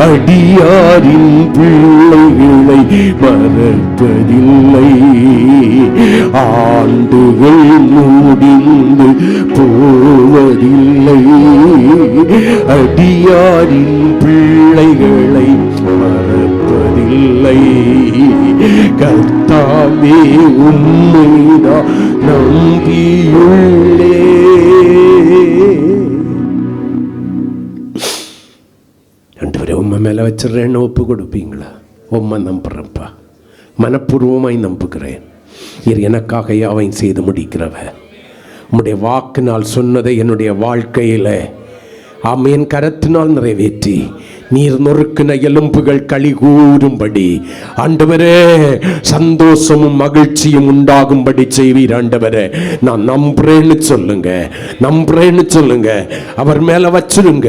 அடியாரின் பிள்ளைகளை மறப்பதில்லை. ஆண்டுகள் முடிந்து போவதில்லை, அடியாரின் பிள்ளைகளை மறப்பதில்லை. கர்த்தாவே உம்மைதான் நம்பியுள்ளே. ஆண்டவரே, உம்மை மேல வச்சிடறேன்னு ஒப்பு கொடுப்பீங்களா? உம்மை நம்புறப்பா, மனப்பூர்வமாய் நம்புகிறேன். நீர் எனக்காக யாவையும் செய்து முடிக்கிறவ. உம்முடைய வாக்கினால் சொன்னதை என்னுடைய வாழ்க்கையில் ஆமென் கரத்தினால் நிறைவேற்றி நீர் நொறுக்கின எலும்புகள் களி கூறும்படி ஆண்டவரே சந்தோஷமும் மகிழ்ச்சியும் உண்டாகும்படி செய்வீர் ஆண்டவரே. நான் நம்புறேன்னு சொல்லுங்க. அவர் மேல வச்சிருங்க.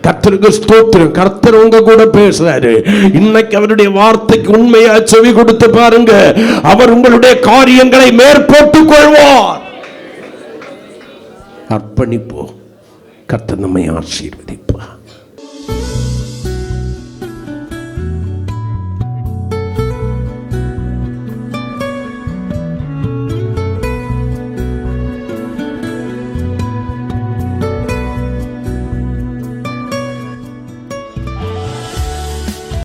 கர்த்தருக்கு ஸ்தோத்திரம். கர்த்தர் உங்க கூட பேசுறாரு. இன்னைக்கு அவருடைய வார்த்தைக்கு உண்மையா செவி கொடுத்து பாருங்க. அவர் உங்களுடைய காரியங்களை மேற்போட்டுக் கொள்வார். அர்ப்பணிப்போம். கர்த்தர் நம்மை ஆசீர்வதிப்பார்.